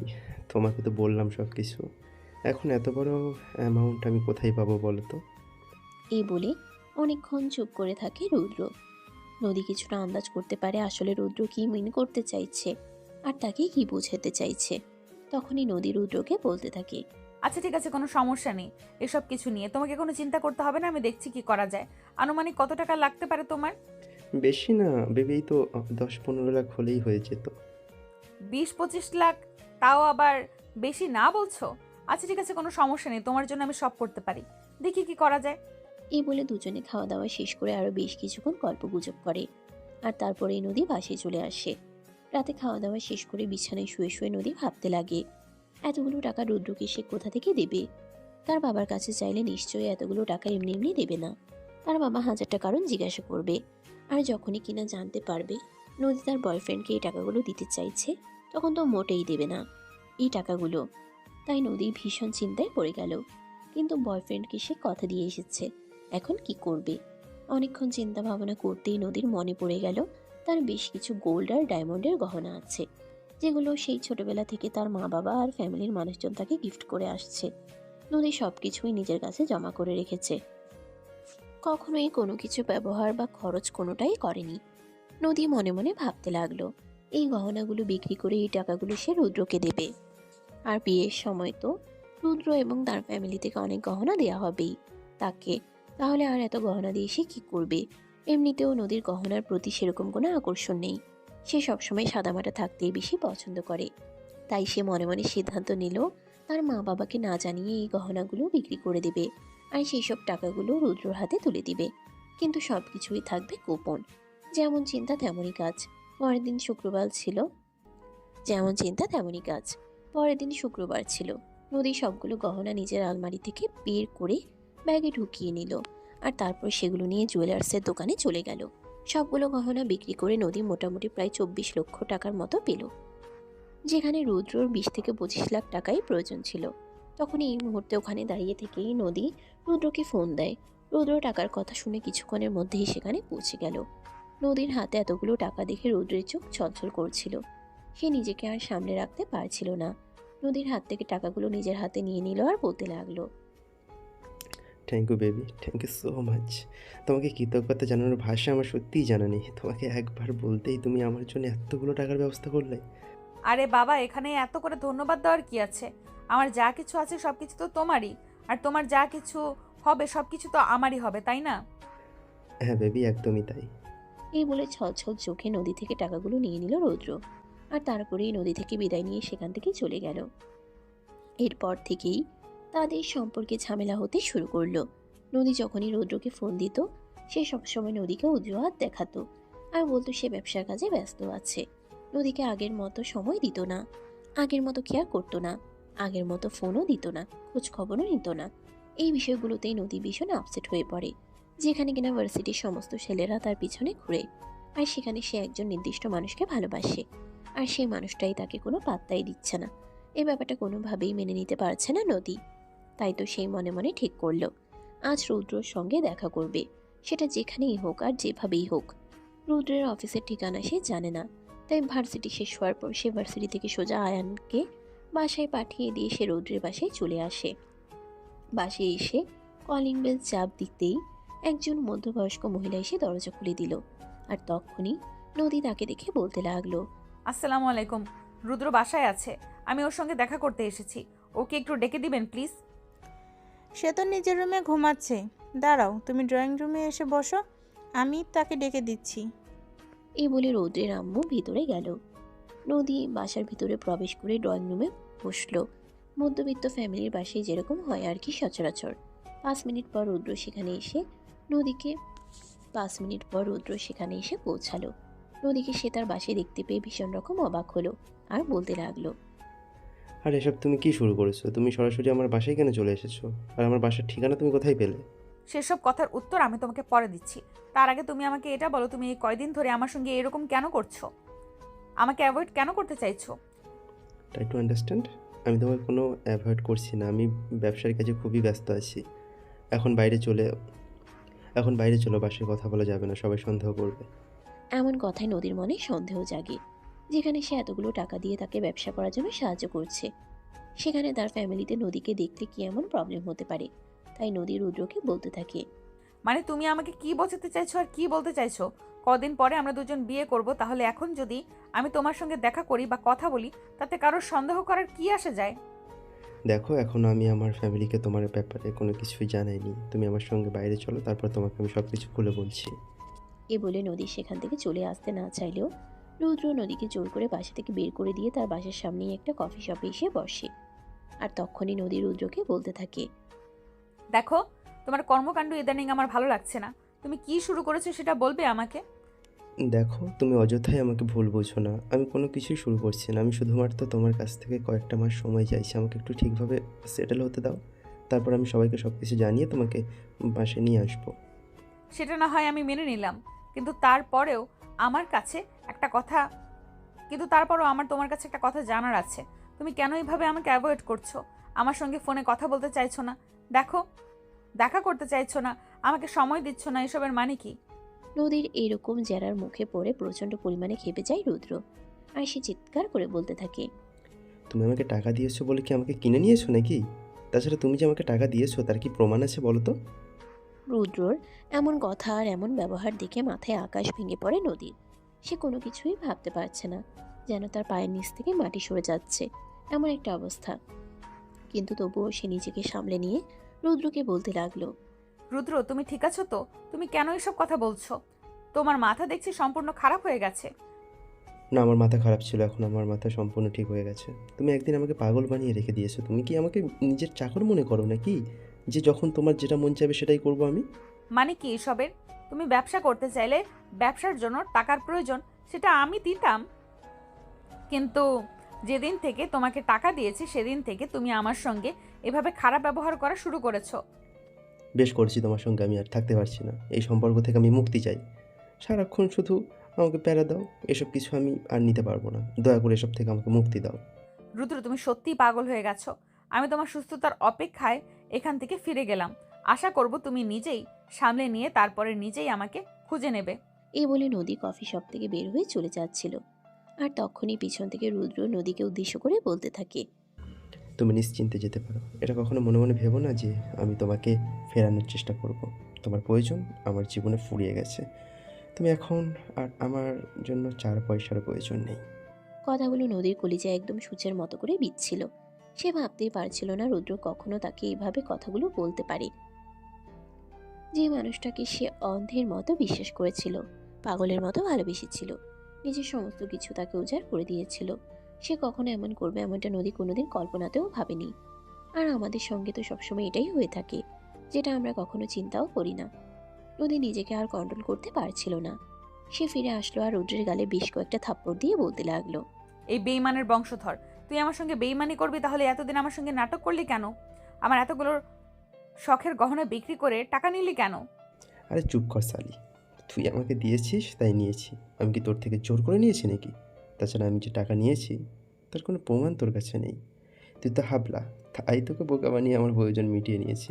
তোমাকে তো বললাম সব কিছু, এখন এত বড় অ্যামাউন্ট আমি কোথায় পাবো বলো তো? এই বলে অনেকক্ষণ চুপ করে থাকে রৌদ্র। নদী কিছুটা আন্দাজ করতে পারে আসলে রৌদ্র কি মিন করতে চাইছে আর তাকে কি বোঝাতে চাইছে। তখনই নদী রৌদ্রকে বলতে থাকে, আচ্ছা ঠিক আছে, কোনো সমস্যা নেই। এসব কিছু নিয়ে তোমাকে কোনো চিন্তা করতে হবে না, আমি দেখছি কি করা যায়। আনুমানিক কত টাকা লাগতে পারে তোমার? বেশি না বেবি, এই তো 10-15 লাখ হলেই হয়ে যেত। 20-25 লাখ? তাও আবার বেশি না বলছো? আচ্ছা ঠিক আছে, কোনো সমস্যা নেই, তোমার জন্য আমি সব করতে পারি। দেখি কি করা যায়। এই বলে দুজনে খাওয়া দাওয়া শেষ করে আরো বেশ কিছুক্ষণ গল্প গুজব করে। আর তারপরেই নদী বাসায় চলে আসে। রাতে খাওয়া দাওয়া শেষ করে বিছানায় শুয়ে শুয়ে নদী ভাবতে লাগে, এতগুলো টাকা রুদ্রকে সে কোথা থেকে দেবে। তার বাবার কাছে চাইলে নিশ্চয়ই এতগুলো টাকা এমনি এমনি দেবে না। তার বাবা হাজারটা কারণ জিজ্ঞাসা করবে। আর যখনই কিনা জানতে পারবে নদী তার বয়ফ্রেন্ডকে এই টাকাগুলো দিতে চাইছে, তখন তো মোটেই দেবে না এই টাকাগুলো। তাই নদী ভীষণ চিন্তায় পড়ে গেল। কিন্তু বয়ফ্রেন্ডকে সে কথা দিয়ে এসেছে, এখন কি করবে? অনেকক্ষণ চিন্তা ভাবনা করতেই নদীর মনে পড়ে গেল তার বেশ কিছু গোল্ড আর ডায়মন্ডের গহনা আছে, যেগুলো সেই ছোটবেলা থেকে তার মা বাবা আর ফ্যামিলির মানুষজন তাকে গিফট করে আসছে। নদী সবকিছুই নিজের কাছে জমা করে রেখেছে, কখনোই কোনো কিছু ব্যবহার বা খরচ কোনোটাই করেনি। নদী মনে মনে ভাবতে লাগলো, এই গহনাগুলো বিক্রি করে এই টাকাগুলো সে রুদ্রকে দেবে। আর বিয়ের সময় তো রুদ্র এবং তার ফ্যামিলি থেকে অনেক গহনা দেয়া হবেই তাকে, তাহলে আর এত গহনা দিয়ে সে কি করবে? এমনিতেও নদীর গহনার প্রতি সেরকম কোনো আকর্ষণ নেই, সে সবসময় সাদামাটা থাকতেই বেশি পছন্দ করে। তাই সে মনে মনে সিদ্ধান্ত নিল তার মা বাবাকে না জানিয়ে এই গহনাগুলো বিক্রি করে দেবে, আর সেই সব টাকাগুলো রুদ্রর হাতে তুলে দিবে। কিন্তু সব কিছুই থাকবে গোপন। যেমন চিন্তা তেমনই কাজ। পরের দিন শুক্রবার ছিল। যেমন চিন্তা তেমনই কাজ। পরের দিন শুক্রবার ছিল। নদী সবগুলো গহনা নিজের আলমারি থেকে বের করে ব্যাগে ঢুকিয়ে নিল, আর তারপর সেগুলো নিয়ে জুয়েলার্সের দোকানে চলে গেল। সবগুলো গহনা বিক্রি করে নদী মোটামুটি প্রায় 24 লক্ষ টাকার মতো পেল, যেখানে রুদ্রর 20 থেকে 25 লাখ টাকাই প্রয়োজন ছিল। তখন এই মুহূর্তে ওখানে দাঁড়িয়ে থেকেই নদী রুদ্রকে ফোন দেয়। রুদ্র টাকার কথা শুনে কিছুক্ষণের মধ্যেই সেখানে পৌঁছে গেল। নদীর হাতে এতগুলো টাকা দেখে রুদ্রের চোখ ছলছল করছিল। সে নিজেকে আর সামনে রাখতে পারছিল না। নদীর হাত থেকে টাকাগুলো নিজের হাতে নিয়ে নিল আর বলতে লাগলো, thank you baby, thank you so much. তোমাকে কৃতজ্ঞতা জানানোর ভাষা আমার সত্যিই জানা নেই। তোমাকে একবার বলতেই তুমি আমার জন্য এতগুলো টাকার ব্যবস্থা করলে। আরে বাবা, এখানে এত করে ধন্যবাদ দেওয়ার কি আছে? আমার যা কিছু আছে সব কিছু তো তোমারই, আর তোমার যা কিছু হবে সব কিছু তো আমারই হবে, তাই না? হ্যাঁ বেবি, একদমই তাই। এই বলে ছলছল চোখে নদী থেকে টাকাগুলো নিয়ে নিল রৌদ্র, আর তারপরেই নদী থেকে বিদায় নিয়ে সেখান থেকে চলে গেল। এরপর থেকেই তাদের সম্পর্কে ঝামেলা হতে শুরু করলো। নদী যখনই রৌদ্রকে ফোন দিত, সে সবসময় নদীকে অজুহাত দেখাতো আর বলতো সে ব্যবসার কাজে ব্যস্ত আছে। নদীকে আগের মতো সময় দিত না, আগের মতো কেয়ার করতো না, আগের মতো ফোনও দিত না, খোঁজ খবরও নিত না। এই বিষয়গুলোতেই নদী ভীষণ আপসেট হয়ে পড়ে। যেখানে কিনা ভার্সিটির সমস্ত ছেলেরা তার পিছনে ঘুরে, আর সেখানে সে একজন নির্দিষ্ট মানুষকে ভালোবাসে, আর সেই মানুষটাই তাকে কোনো পাত্তাই দিচ্ছে না। এই ব্যাপারটা কোনোভাবেই মেনে নিতে পারছে না নদী। তাই তো সেই মনে মনে ঠিক করলো আজ রুদ্রর সঙ্গে দেখা করবে, সেটা যেখানেই হোক আর যেভাবেই হোক। রুদ্রের অফিসের ঠিকানা সে জানে না, তাই ভার্সিটি শেষ হওয়ার পর সে ভার্সিটি থেকে সোজা আয়ানকে বাসায় পাঠিয়ে দিয়ে সে রুদ্রের বাসায় চলে আসে। বাসায় এসে কলিং বেল চাপ দিতেই একজন মধ্যবয়স্ক মহিলা এসে দরজা খুলে দিল, আর তখনই নদী তাকে দেখে বলতে লাগলো, আসসালামু আলাইকুম। রুদ্র বাসায় আছে, আমি ওর সঙ্গে দেখা করতে এসেছি। ওকে একটু ডেকে দিবেন প্লিজ। সে তো নিজের রুমে ঘুমাচ্ছে। দাঁড়াও, তুমি ড্রয়িং রুমে এসে বসো, আমি তাকে ডেকে দিচ্ছি। এই বলে রৌদ্রের আম্মু ভিতরে গেল। নদী বাসার ভিতরে প্রবেশ করে ড্রয়িং রুমে বসলো। মধ্যবিত্ত ফ্যামিলির বাসায় যেরকম হয় আর কি সচরাচর। 5 মিনিট পর রুদ্র সেখানে এসে পৌঁছালো। নদীকে সে তার বাসায় দেখতে পেয়ে ভীষণ রকম অবাক হলো আর বলতে লাগলো, আর এসব তুমি কি শুরু করেছো? তুমি সরাসরি আমার বাসায় কেন চলে এসেছো? আর আমার বাসার ঠিকানা তুমি কোথায় পেলে? সেসব কথার উত্তর আমি তোমাকে পরে দিচ্ছি। তার আগে তুমি আমাকে এটা বলো, তুমি এই কয়দিন ধরে আমার সঙ্গে এরকম কেন করছো? আমাকে অ্যাভয়েড কেন করতে চাইছো? Try to understand. আমি তোমাকে কোনো অ্যাভয়েড করছি না, আমি ব্যবসার কাজে খুবই ব্যস্ত আছি। এখন বাইরে চলো, বাসায় কথা বলা যাবে না, সবাই সন্দেহ করবে। এমন কথায় নদীর মনে সন্দেহ জাগে। যেখানে সে এতগুলো টাকা দিয়ে তাকে ব্যবসা করার জন্য সাহায্য করছে, সেখানে তার ফ্যামিলিতে নদীকে দেখলে কি এমন প্রবলেম হতে পারে। তাই নদী রুদ্রকে বলতে থাকে, মানে তুমি আমাকে কি বোঝাতে চাইছো আর কি বলতে চাইছো? কদিন পরে আমরা দুজন বিয়ে করব, তাহলে এখন যদি আমি তোমার সঙ্গে দেখা করি বা কথা বলি, তাতে কারোর সন্দেহ করার কি আসে যায়? দেখো, এখনও আমি আমার ফ্যামিলিকে তোমার ব্যাপারে কোনো কিছুই জানাইনি। তুমি আমার সঙ্গে বাইরে চলো, তারপর তোমাকে আমি সব কিছু খুলে বলছি। এ বলে নদী সেখান থেকে চলে আসতে না চাইলেও রুদ্র নদীকে জোর করে বাসা থেকে বের করে দিয়ে তার বাসার সামনেই একটা কফি শপে এসে বসে। আর তখনই নদী রুদ্রকে বলতে থাকে, দেখো, তোমার কর্মকাণ্ড ইদানিং আমার ভালো লাগছে না। তুমি কি শুরু করেছো সেটা বলবে আমাকে? দেখো, তুমি অযথাই আমাকে ভুল বোঝো না। আমি কোনো কিছুই শুরু করছি না। আমি শুধুমাত্র তোমার কাছ থেকে কয়েকটা মাস সময় চাইছি। আমাকে একটু ঠিকভাবে সেটেল হতে দাও, তারপর আমি সবাইকে সব কিছু জানিয়ে তোমাকে বাসায় নিয়ে আসবো। সেটা না হয় আমি মেনে নিলাম, কিন্তু তারপরেও আমার কাছে একটা কথা কিন্তু তারপরও আমার তোমার কাছে একটা কথা জানার আছে। তুমি কেন এইভাবে আমাকে অ্যাভয়েড করছো? আমার সঙ্গে ফোনে কথা বলতে চাইছো না, দেখো দেখা করতে চাইছো না, আমাকে সময় দিচ্ছ না, এসবের মানে কি? নদীর এরকম জেরার মুখে পড়ে প্রচণ্ড পরিমাণে খেপে যায় রুদ্র। আর সে চিৎকার করে বলতে থাকে, তুমি আমাকে টাকা দিয়েছো বলে কি আমাকে কিনে নিয়েছো নাকি? তাছাড়া তুমি যে আমাকে টাকা দিয়েছো তার কি প্রমাণ আছে বলো তো? রুদ্রর এমন কথা আর এমন ব্যবহার দেখে মাথায় আকাশ ভেঙে পড়ে নদীর। সে কোনো কিছুই ভাবতে পারছে না, যেন তার পায়ের নিচ থেকে মাটি সরে যাচ্ছে, এমন একটা অবস্থা। কিন্তু তবুও সে নিজেকে সামলে নিয়ে রুদ্রকে বলতে লাগলো, রুদ্র, তুমি ঠিক আছো তো? তুমি কেন এসব কথা বলছো? তোমার মাথা দেখছি সম্পূর্ণ খারাপ হয়ে গেছে। না, আমার মাথা খারাপ ছিল, এখন আমার মাথা সম্পূর্ণ ঠিক হয়ে গেছে। তুমি একদিন আমাকে পাগল বানিয়ে রেখে দিয়েছো। তুমি কি আমাকে নিজের চাকর মনে করো নাকি, যে যখন তোমার যেটা মন চাইবে সেটাই করবো আমি? মানে কি এসবের? তুমি ব্যবসা করতে চাইলে ব্যবসার জন্য টাকার প্রয়োজন, সেটা আমি দিতাম। কিন্তু যেদিন থেকে তোমাকে টাকা দিয়েছি সেদিন থেকে তুমি আমার সঙ্গে এভাবে খারাপ ব্যবহার করা শুরু করেছো। বেশ করেছি, তোমার সঙ্গে আমি আর থাকতে পারছি না। এই সম্পর্ক থেকে আমি মুক্তি চাই। সারাক্ষণ শুধু আমাকে প্যারা দাও, এসব কিছু আমি আর নিতে পারবো না। দয়া করে এসব থেকে আমাকে মুক্তি দাও। রুদ্র, তুমি সত্যিই পাগল হয়ে গেছো। আমি তোমার সুস্থতার অপেক্ষায় এখান থেকে ফিরে গেলাম। আশা করব তুমি নিজেই সামলে নিয়ে তারপরে নিজেই আমাকে খুঁজে নেবে। এই বলে নদী কফি শপ থেকে বের হয়ে চলে যাচ্ছিল। আর তখনই পিছন থেকে রুদ্র নদীকে উদ্দেশ্য করে বলতে থাকে, তুমি নিশ্চিন্তে যেতে পারো। এটা কখনো মনে মনে ভেবো না যে আমি তোমাকে ফেরানোর চেষ্টা করব। তোমার প্রয়োজন আমার জীবনে ফুরিয়ে গেছে। তুমি এখন আর আমার জন্য 4 পয়সার প্রয়োজন নেই। কথাগুলো নদীর কলিজায় একদম সূচের মতো করে বিচ্ছিল। সে ভাবতেই পারছিল না রুদ্র কখনো তাকে এইভাবে কথাগুলো বলতে পারে। যে মানুষটাকে সে অন্ধের মতো বিশ্বাস করেছিল, পাগলের মতো ভালোবেসেছিল, নিজের সমস্ত কিছু তাকে উজাড় করে দিয়েছিল, সে কখনো এমন করবে এমনটা নদী কোনোদিন কল্পনাতেও ভাবেনি। আর আমাদের সঙ্গে তো সবসময় এটাই হয়ে থাকে, যেটা আমরা কখনো চিন্তাও করি না। নদী নিজেকে আর কন্ট্রোল করতে পারছিল না। সে ফিরে আসলো আর রুদ্রের গালে বেশ কয়েকটা থাপ্পড় দিয়ে বলতে লাগলো, এই বেইমানের বংশধর, তুই আমার সঙ্গে বেইমানি করবি? তাহলে এতদিন আমার সঙ্গে নাটক করলি কেন? আমার এতগুলো শখের গহনা বিক্রি করে টাকা নিলি কেন? আরে চুপ কর সালি। তুই আমাকে দিয়েছিস তাই নিয়েছি। আমি কি তোর থেকে জোর করে নিয়েছি নাকি? তাছাড়া আমি যে টাকা নিয়েছি তার কোনো প্রমাণ তোর কাছে নেই। তুই তো হাবলা, তাই তোকে বোকা বানিয়ে আমার প্রয়োজন মিটিয়ে নিয়েছি।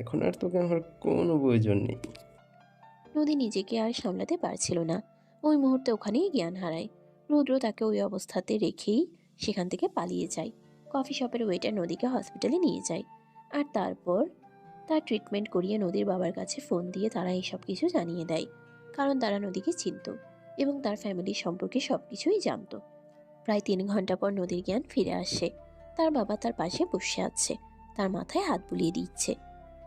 এখন আর তোকে আমার কোনো প্রয়োজন নেই। নদী নিজেকে আর সামলাতে পারছিল না। ওই মুহূর্তে ওখানেই জ্ঞান হারায়। রুদ্র তাকে ওই অবস্থাতে রেখেই সেখান থেকে পালিয়ে যায়। কফি শপের ওয়েটার নদীকে হসপিটালে নিয়ে যায়। আর তারপর তার ট্রিটমেন্ট করিয়ে নদীর বাবার কাছে ফোন দিয়ে তারা এইসব কিছু জানিয়ে দেয়। কারণ তারা নদীকে চিনত এবং তার ফ্যামিলির সম্পর্কে সব কিছুই জানত। প্রায় 3 ঘন্টা পর নদীর জ্ঞান ফিরে আসে। তার বাবা তার পাশে বসে আছে, তার মাথায় হাত বুলিয়ে দিচ্ছে।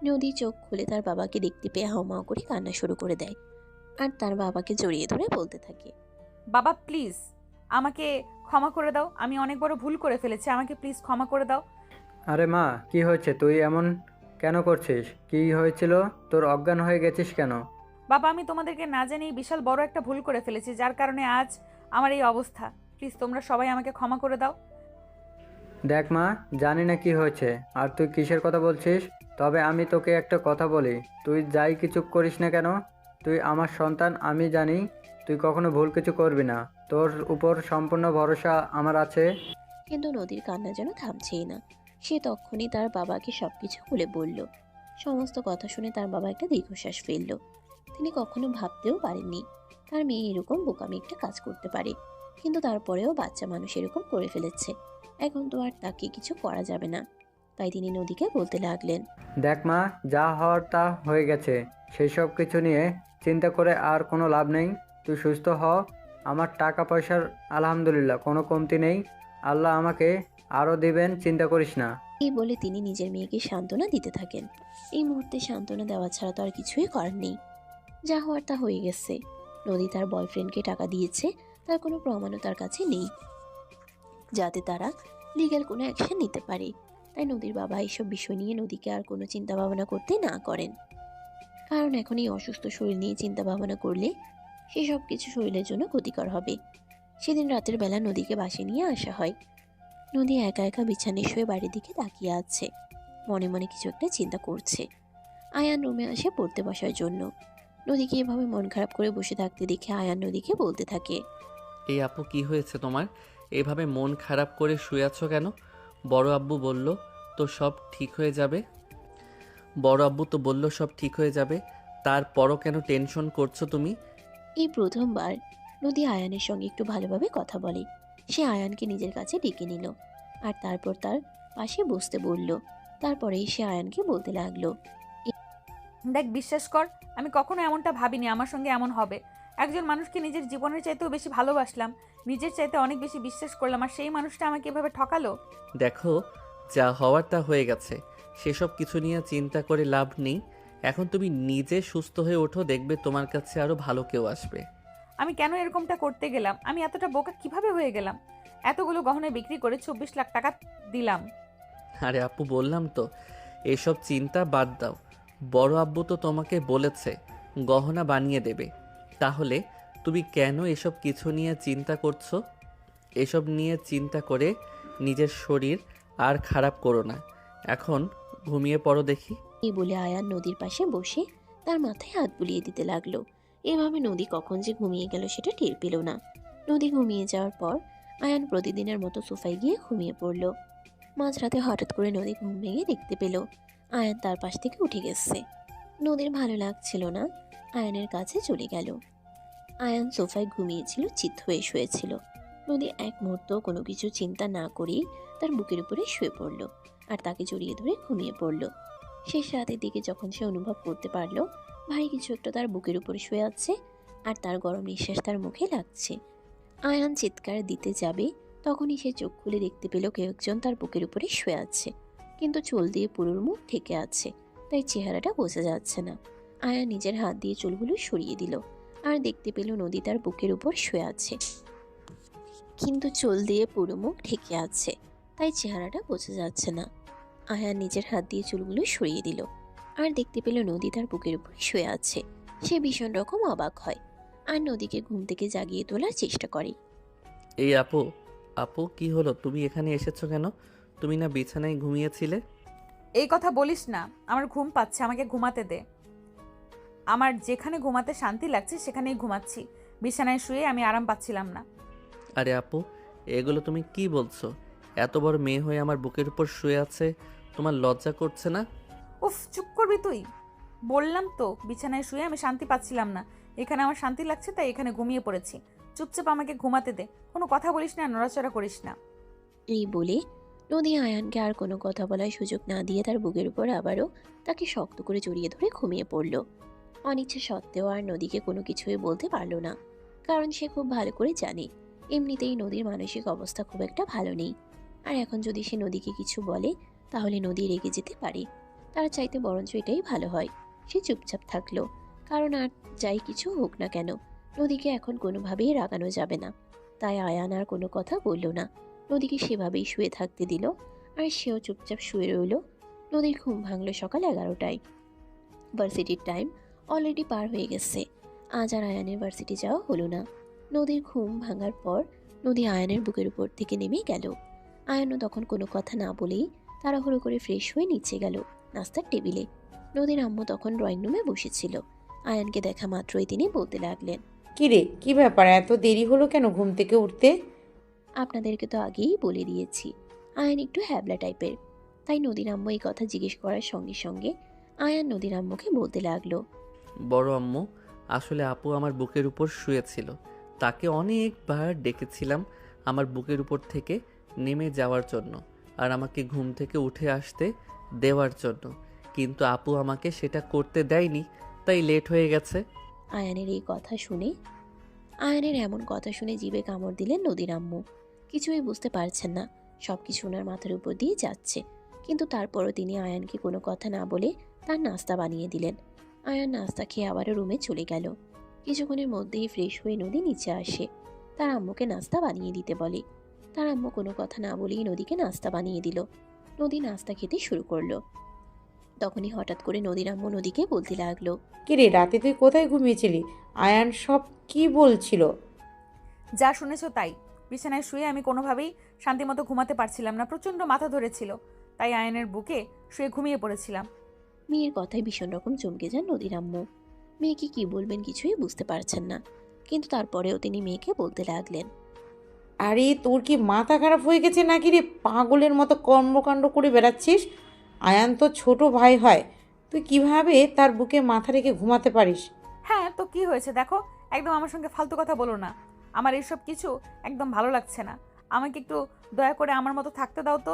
নদী চোখ খুলে তার বাবাকে দেখতে পেয়ে হাউমাউ করে কান্না শুরু করে দেয়। আর তার বাবাকে জড়িয়ে ধরে বলতে থাকে, বাবা প্লিজ আমাকে ক্ষমা করে দাও, আমি অনেক বড় ভুল করে ফেলেছি, আমাকে প্লিজ ক্ষমা করে দাও। আরে মা, কি হয়েছে? তুই এমন কেন করছিস? কি হয়েছিল তোর? অজ্ঞান হয়ে গেছিস কেন? বাবা, আমি তোমাদেরকে না জানিয়ে বিশাল বড় একটা ভুল করে ফেলেছি, যার কারণে আজ আমার এই অবস্থা। প্লিজ তোমরা সবাই আমাকে ক্ষমা করে দাও। দেখ মা, জানি না কি হয়েছে আর তুই কিসের কথা বলছিস। তবে আমি তোকে একটা কথা বলি, তুই যাই কিছু করিস না কেন, তুই আমার সন্তান। আমি জানি তুই কখনো ভুল কিছু করবি না। তোর উপর সম্পূর্ণ ভরসা আমার আছে। কিন্তু নদীর কান্না যেন থামছেই না। সে তখনই তার বাবাকে সবকিছু খুলে বলল। সমস্ত কথা শুনে তার বাবা একটা দীর্ঘশ্বাস ফেলল। তিনি কখনো ভাবতেও পারেননি তার মেয়ে এরকম বোকামি একটা কাজ করতে পারে। কিন্তু তারপরেও বাচ্চা মানুষ এরকম করে ফেলেছে, এখন তো আর তাকে কিছু করা যাবে না। তাই তিনি নদীকে বলতে লাগলেন, দেখ মা, যা হওয়ার তা হয়ে গেছে। সেই সব কিছু নিয়ে চিন্তা করে আর কোনো লাভ নেই। তুই সুস্থ হ। আমার টাকা পয়সার আলহামদুলিল্লাহ কোনো কমতি নেই। আল্লাহ আমাকে আরও দিবেন, চিন্তা করিস না। এই বলে তিনি নিজের মেয়েকে সান্ত্বনা দিতে থাকেন। এই মুহূর্তে সান্ত্বনা দেওয়া ছাড়া তো আর কিছুই করার নেই। যা হওয়ার তা হয়ে গেছে। নদী তার বয়ফ্রেন্ডকে টাকা দিয়েছে, তার কোনো প্রমাণও তার কাছে নেই যাতে তারা লিগ্যাল কোনো অ্যাকশন নিতে পারে। তাই নদীর বাবা এইসব বিষয় নিয়ে নদীকে আর কোনো চিন্তা ভাবনা করতে না করেন। কারণ এখন এই অসুস্থ শরীর নিয়ে চিন্তা ভাবনা করলে সেসব কিছু শরীরের জন্য ক্ষতিকর হবে। সেদিন রাতের বেলা নদীকে বাসায় নিয়ে আসা হয়। নদী একা একা বিছানায় শুয়ে বাড়ির দিকে তাকিয়ে আছে, মনে মনে কিছু একটা চিন্তা করছে। আয়ান রুমে আসে পড়তে বসার জন্য। নদীকে এভাবে মন খারাপ করে বসে থাকতে দেখে আয়ান নদীকে বলতে থাকে, এই আপু কি হয়েছে তোমার? এভাবে মন খারাপ করে শুয়ে আছো কেন? বড় আব্বু বলল তো সব ঠিক হয়ে যাবে। বড় আব্বু তো বলল সব ঠিক হয়ে যাবে, তারপরও কেন টেনশন করছো তুমি? এই প্রথমবার নদী আয়ানের সঙ্গে একটু ভালোভাবে কথা বলে। সে আয়ানকে নিজের কাছে ডেকে নিল আর তারপর তার পাশে বসতে বলল। তারপরেই সে আয়ানকে বলতে লাগলো, দেখ, বিশ্বাস কর, আমি কখনো এমনটা ভাবিনি আমার সঙ্গে এমন হবে। একজন মানুষকে নিজের জীবনের চাইতেও বেশি ভালোবাসলাম, নিজের চাইতে অনেক বেশি বিশ্বাস করলাম, আর সেই মানুষটা আমাকে এভাবে ঠকালো। দেখো, যা হওয়ার তা হয়ে গেছে, সেসব কিছু নিয়ে চিন্তা করে লাভ নেই। এখন তুমি নিজে সুস্থ হয়ে ওঠো, দেখবে তোমার কাছে আরো ভালো কেউ আসবে। আমি কেন এরকমটা করতে গেলাম? আমি এতটা বোকা কিভাবে হয়ে গেলাম? এতগুলো গহনা বিক্রি করে 24 লাখ টাকা দিলাম। আরে আপু, বললাম তো, এসব চিন্তা বাদ দাও। বড় আব্বু তো তোমাকে বলেছে গহনা বানিয়ে দেবে, তাহলে তুমি কেন এসব কিছু নিয়ে চিন্তা করছো? এসব নিয়ে চিন্তা করে নিজের শরীর আর খারাপ করো না। এখন ঘুমিয়ে পড়ো দেখি। এই বলে আয়ান নদীর পাশে বসে তার মাথায় হাত বুলিয়ে দিতে লাগলো। এভাবে নদী কখন যে ঘুমিয়ে গেল সেটা টের পেল না। নদী ঘুমিয়ে যাওয়ার পর আয়ান প্রতিদিনের মতো সোফায় গিয়ে ঘুমিয়ে পড়ল। মাঝরাতে হঠাৎ করে নদী ঘুম ভেঙে দেখতে পেল আয়ান তার পাশ থেকে উঠে গেছে। নদীর ভালো লাগছিল না, আয়ানের কাছে চলে গেল। আয়ান সোফায় ঘুমিয়েছিল, চিত হয়ে শুয়েছিল। নদী এক মুহূর্ত কোনো কিছু চিন্তা না করেই তার বুকের উপরে শুয়ে পড়ল আর তাকে জড়িয়ে ধরে ঘুমিয়ে পড়ল। শেষ রাতের দিকে যখন সে অনুভব করতে পারল ভারী কিছু একটা তার বুকের উপরে শুয়ে আছে আর তার গরম নিঃশ্বাস তার মুখে লাগছে, আয়ান চিৎকার দিতে যাবে, তখনই সে চোখ খুলে দেখতে পেল কেউ একজন তার বুকের উপরে শুয়ে আছে, কিন্তু চুল দিয়ে পুরোর মুখ ঢেকে আছে, তাই চেহারাটা বোঝা যাচ্ছে না। আয়ান নিজের হাত দিয়ে চুলগুলো সরিয়ে দিল আর দেখতে পেল নদী তার বুকের উপর শুয়ে আছে, কিন্তু চুল দিয়ে পুরো মুখ ঢেকে আছে, তাই চেহারাটা বোঝা যাচ্ছে না। আয়ান নিজের হাত দিয়ে চুলগুলো সরিয়ে দিল আর দেখতে পেল নদী তার বুকের উপর শুয়ে আছে। সে ভীষণ রকম অবাক হয় আর নদীকে ঘুম থেকে জাগিয়ে তোলার চেষ্টা করে। এই আপু, আপু কি হলো? তুমি এখানে এসেছো কেন? তুমি না বিছানায় ঘুমিয়েছিলে? এই কথা বলিস না, আমার ঘুম পাচ্ছে, আমাকে ঘুমাতে দে। আমার যেখানে ঘুমাতে শান্তি লাগছে সেখানেই ঘুমাচ্ছি, বিছানায় শুয়ে আমি আরাম পাচ্ছিলাম না। আরে আপু, এগুলো তুমি কি বলছো? এত বড় মেয়ে হয়ে আমার বুকের উপর শুয়ে আছে, তোমার লজ্জা করছে না? উফ, চুপ করবি তুই? বললাম তো বিছানায় শুয়ে আমি শান্তি পাচ্ছিলাম না, এখানে আমার শান্তি লাগছে তাই এখানে ঘুমিয়ে পড়েছি। চুপচাপ আমাকে ঘুমাতে দে, কোনো কথা বলিস না, নড়াচড়া করিস না। এই বলে নদী আয়ানকে আর কোনো কথা বলার সুযোগ না দিয়ে তার বুকের উপর আবারও তাকে শক্ত করে জড়িয়ে ধরে ঘুমিয়ে পড়ল। অনিচ্ছা সত্ত্বেও আর নদীকে কোনো কিছুই বলতে পারল না, কারণ সে খুব ভালো করে জানে এমনিতেই নদীর মানসিক অবস্থা খুব একটা ভালো নেই, আর এখন যদি সে নদীকে কিছু বলে তাহলে নদী রেগে যেতে পারে। তার চাইতে বরঞ্চ এটাই ভালো হয় সে চুপচাপ থাকলো, কারণ আর যাই কিছু হোক না কেন নদীকে এখন কোনোভাবেই রাগানো যাবে না। তাই আয়ান আর কোনো কথা বলল না, নদীকে সেভাবেই শুয়ে থাকতে দিল আর সেও চুপচাপ শুয়ে রইল। নদীর ঘুম ভাঙল সকাল 11টায়। ভার্সিটির টাইম অলরেডি পার হয়ে গেছে, আজ আর আয়ানের ভার্সিটি যাওয়া হলো না। নদীর ঘুম ভাঙার পর নদী আয়ানের বুকের উপর থেকে নেমে গেল। আয়ানও তখন কোনো কথা না বলেই তাড়াহুড়ো করে ফ্রেশ হয়ে নিচে গেল নাস্তার টেবিলে। নদীর আম্মু তখন ড্রয়িং রুমে বসেছিল। আয়ানকে দেখা মাত্রই তিনি বলতে লাগলেন, কি রে, কি ব্যাপার, এত দেরি হলো কেন ঘুম থেকে উঠতে? আপনাদেরকে তো আগেই বলে দিয়েছি আয়ান একটু হ্যাবলা টাইপের। তাই নদীর আম্মু এই কথা জিজ্ঞেস করার সঙ্গে সঙ্গে আয়ান নদীর আম্মুকে বলতে লাগলো, বড় আম্মু, আসলে আপু আমার বুকের উপর শুয়েছিল, তাকে অনেকবার ডেকেছিলাম আমার বুকের উপর থেকে নেমে যাওয়ার জন্য আর আমাকে ঘুম থেকে উঠে আসতে দেওয়ার জন্য, কিন্তু আপু আমাকে সেটা করতে দেয়নি, তাই লেট হয়ে গেছে। আয়ানের এই কথা শুনে আয়ানের এমন কথা শুনে জিভে কামড় দিলেন নদীর আম্মু। কিছুই বুঝতে পারছেন না, সব কিছু ওনার মাথার উপর দিয়ে যাচ্ছে, কিন্তু তারপরও তিনি আয়ানকে কোনো কথা না বলে তার নাস্তা বানিয়ে দিলেন। আয়ান নাস্তা খেয়ে আবারও রুমে চলে গেল। কিছুক্ষণের মধ্যেই ফ্রেশ হয়ে নদী নিচে আসে, তার আম্মুকে নাস্তা বানিয়ে দিতে বলে। তার আম্মু কোনো কথা না বলেই নদীকে নাস্তা বানিয়ে দিল। নদী নাস্তা খেতে শুরু করলো। তখনই হঠাৎ করে নদীর আম্মু নদীকে বলতে লাগলো, কি রে, রাতে তুই কোথায় ঘুমিয়েছিলি? আয়ান সব কি বলছিল? যা শুনেছো তাই। বিছানায় শুয়ে আমি কোনোভাবেই শান্তিমতো ঘুমাতে পারছিলাম না, প্রচণ্ড মাথা ধরেছিল, তাই আয়নের বুকে শুয়ে ঘুমিয়ে পড়েছিলাম। মেয়ের কথায় ভীষণ রকম চমকে যান নদীর আম্মু। মেয়েকে কি বলবেন কিছুই বুঝতে পারছেন না। কিন্তু তারপরেও তিনি মেয়েকে বলতে লাগলেন, আরে তোর কি মাথা খারাপ হয়ে গেছে নাকি রে? পাগলের মতো কর্মকাণ্ড করে বেড়াচ্ছিস। আয়ান তো ছোট ভাই হয়, তুই কিভাবে তার বুকে মাথা রেখে ঘুমাতে পারিস? হ্যাঁ তো কি হয়েছে দেখো, একদম আমার সঙ্গে ফালতু কথা বলো না। আমার এইসব কিছু একদম ভালো লাগছে না। আমাকে একটু দয়া করে আমার মতো থাকতে দাও তো।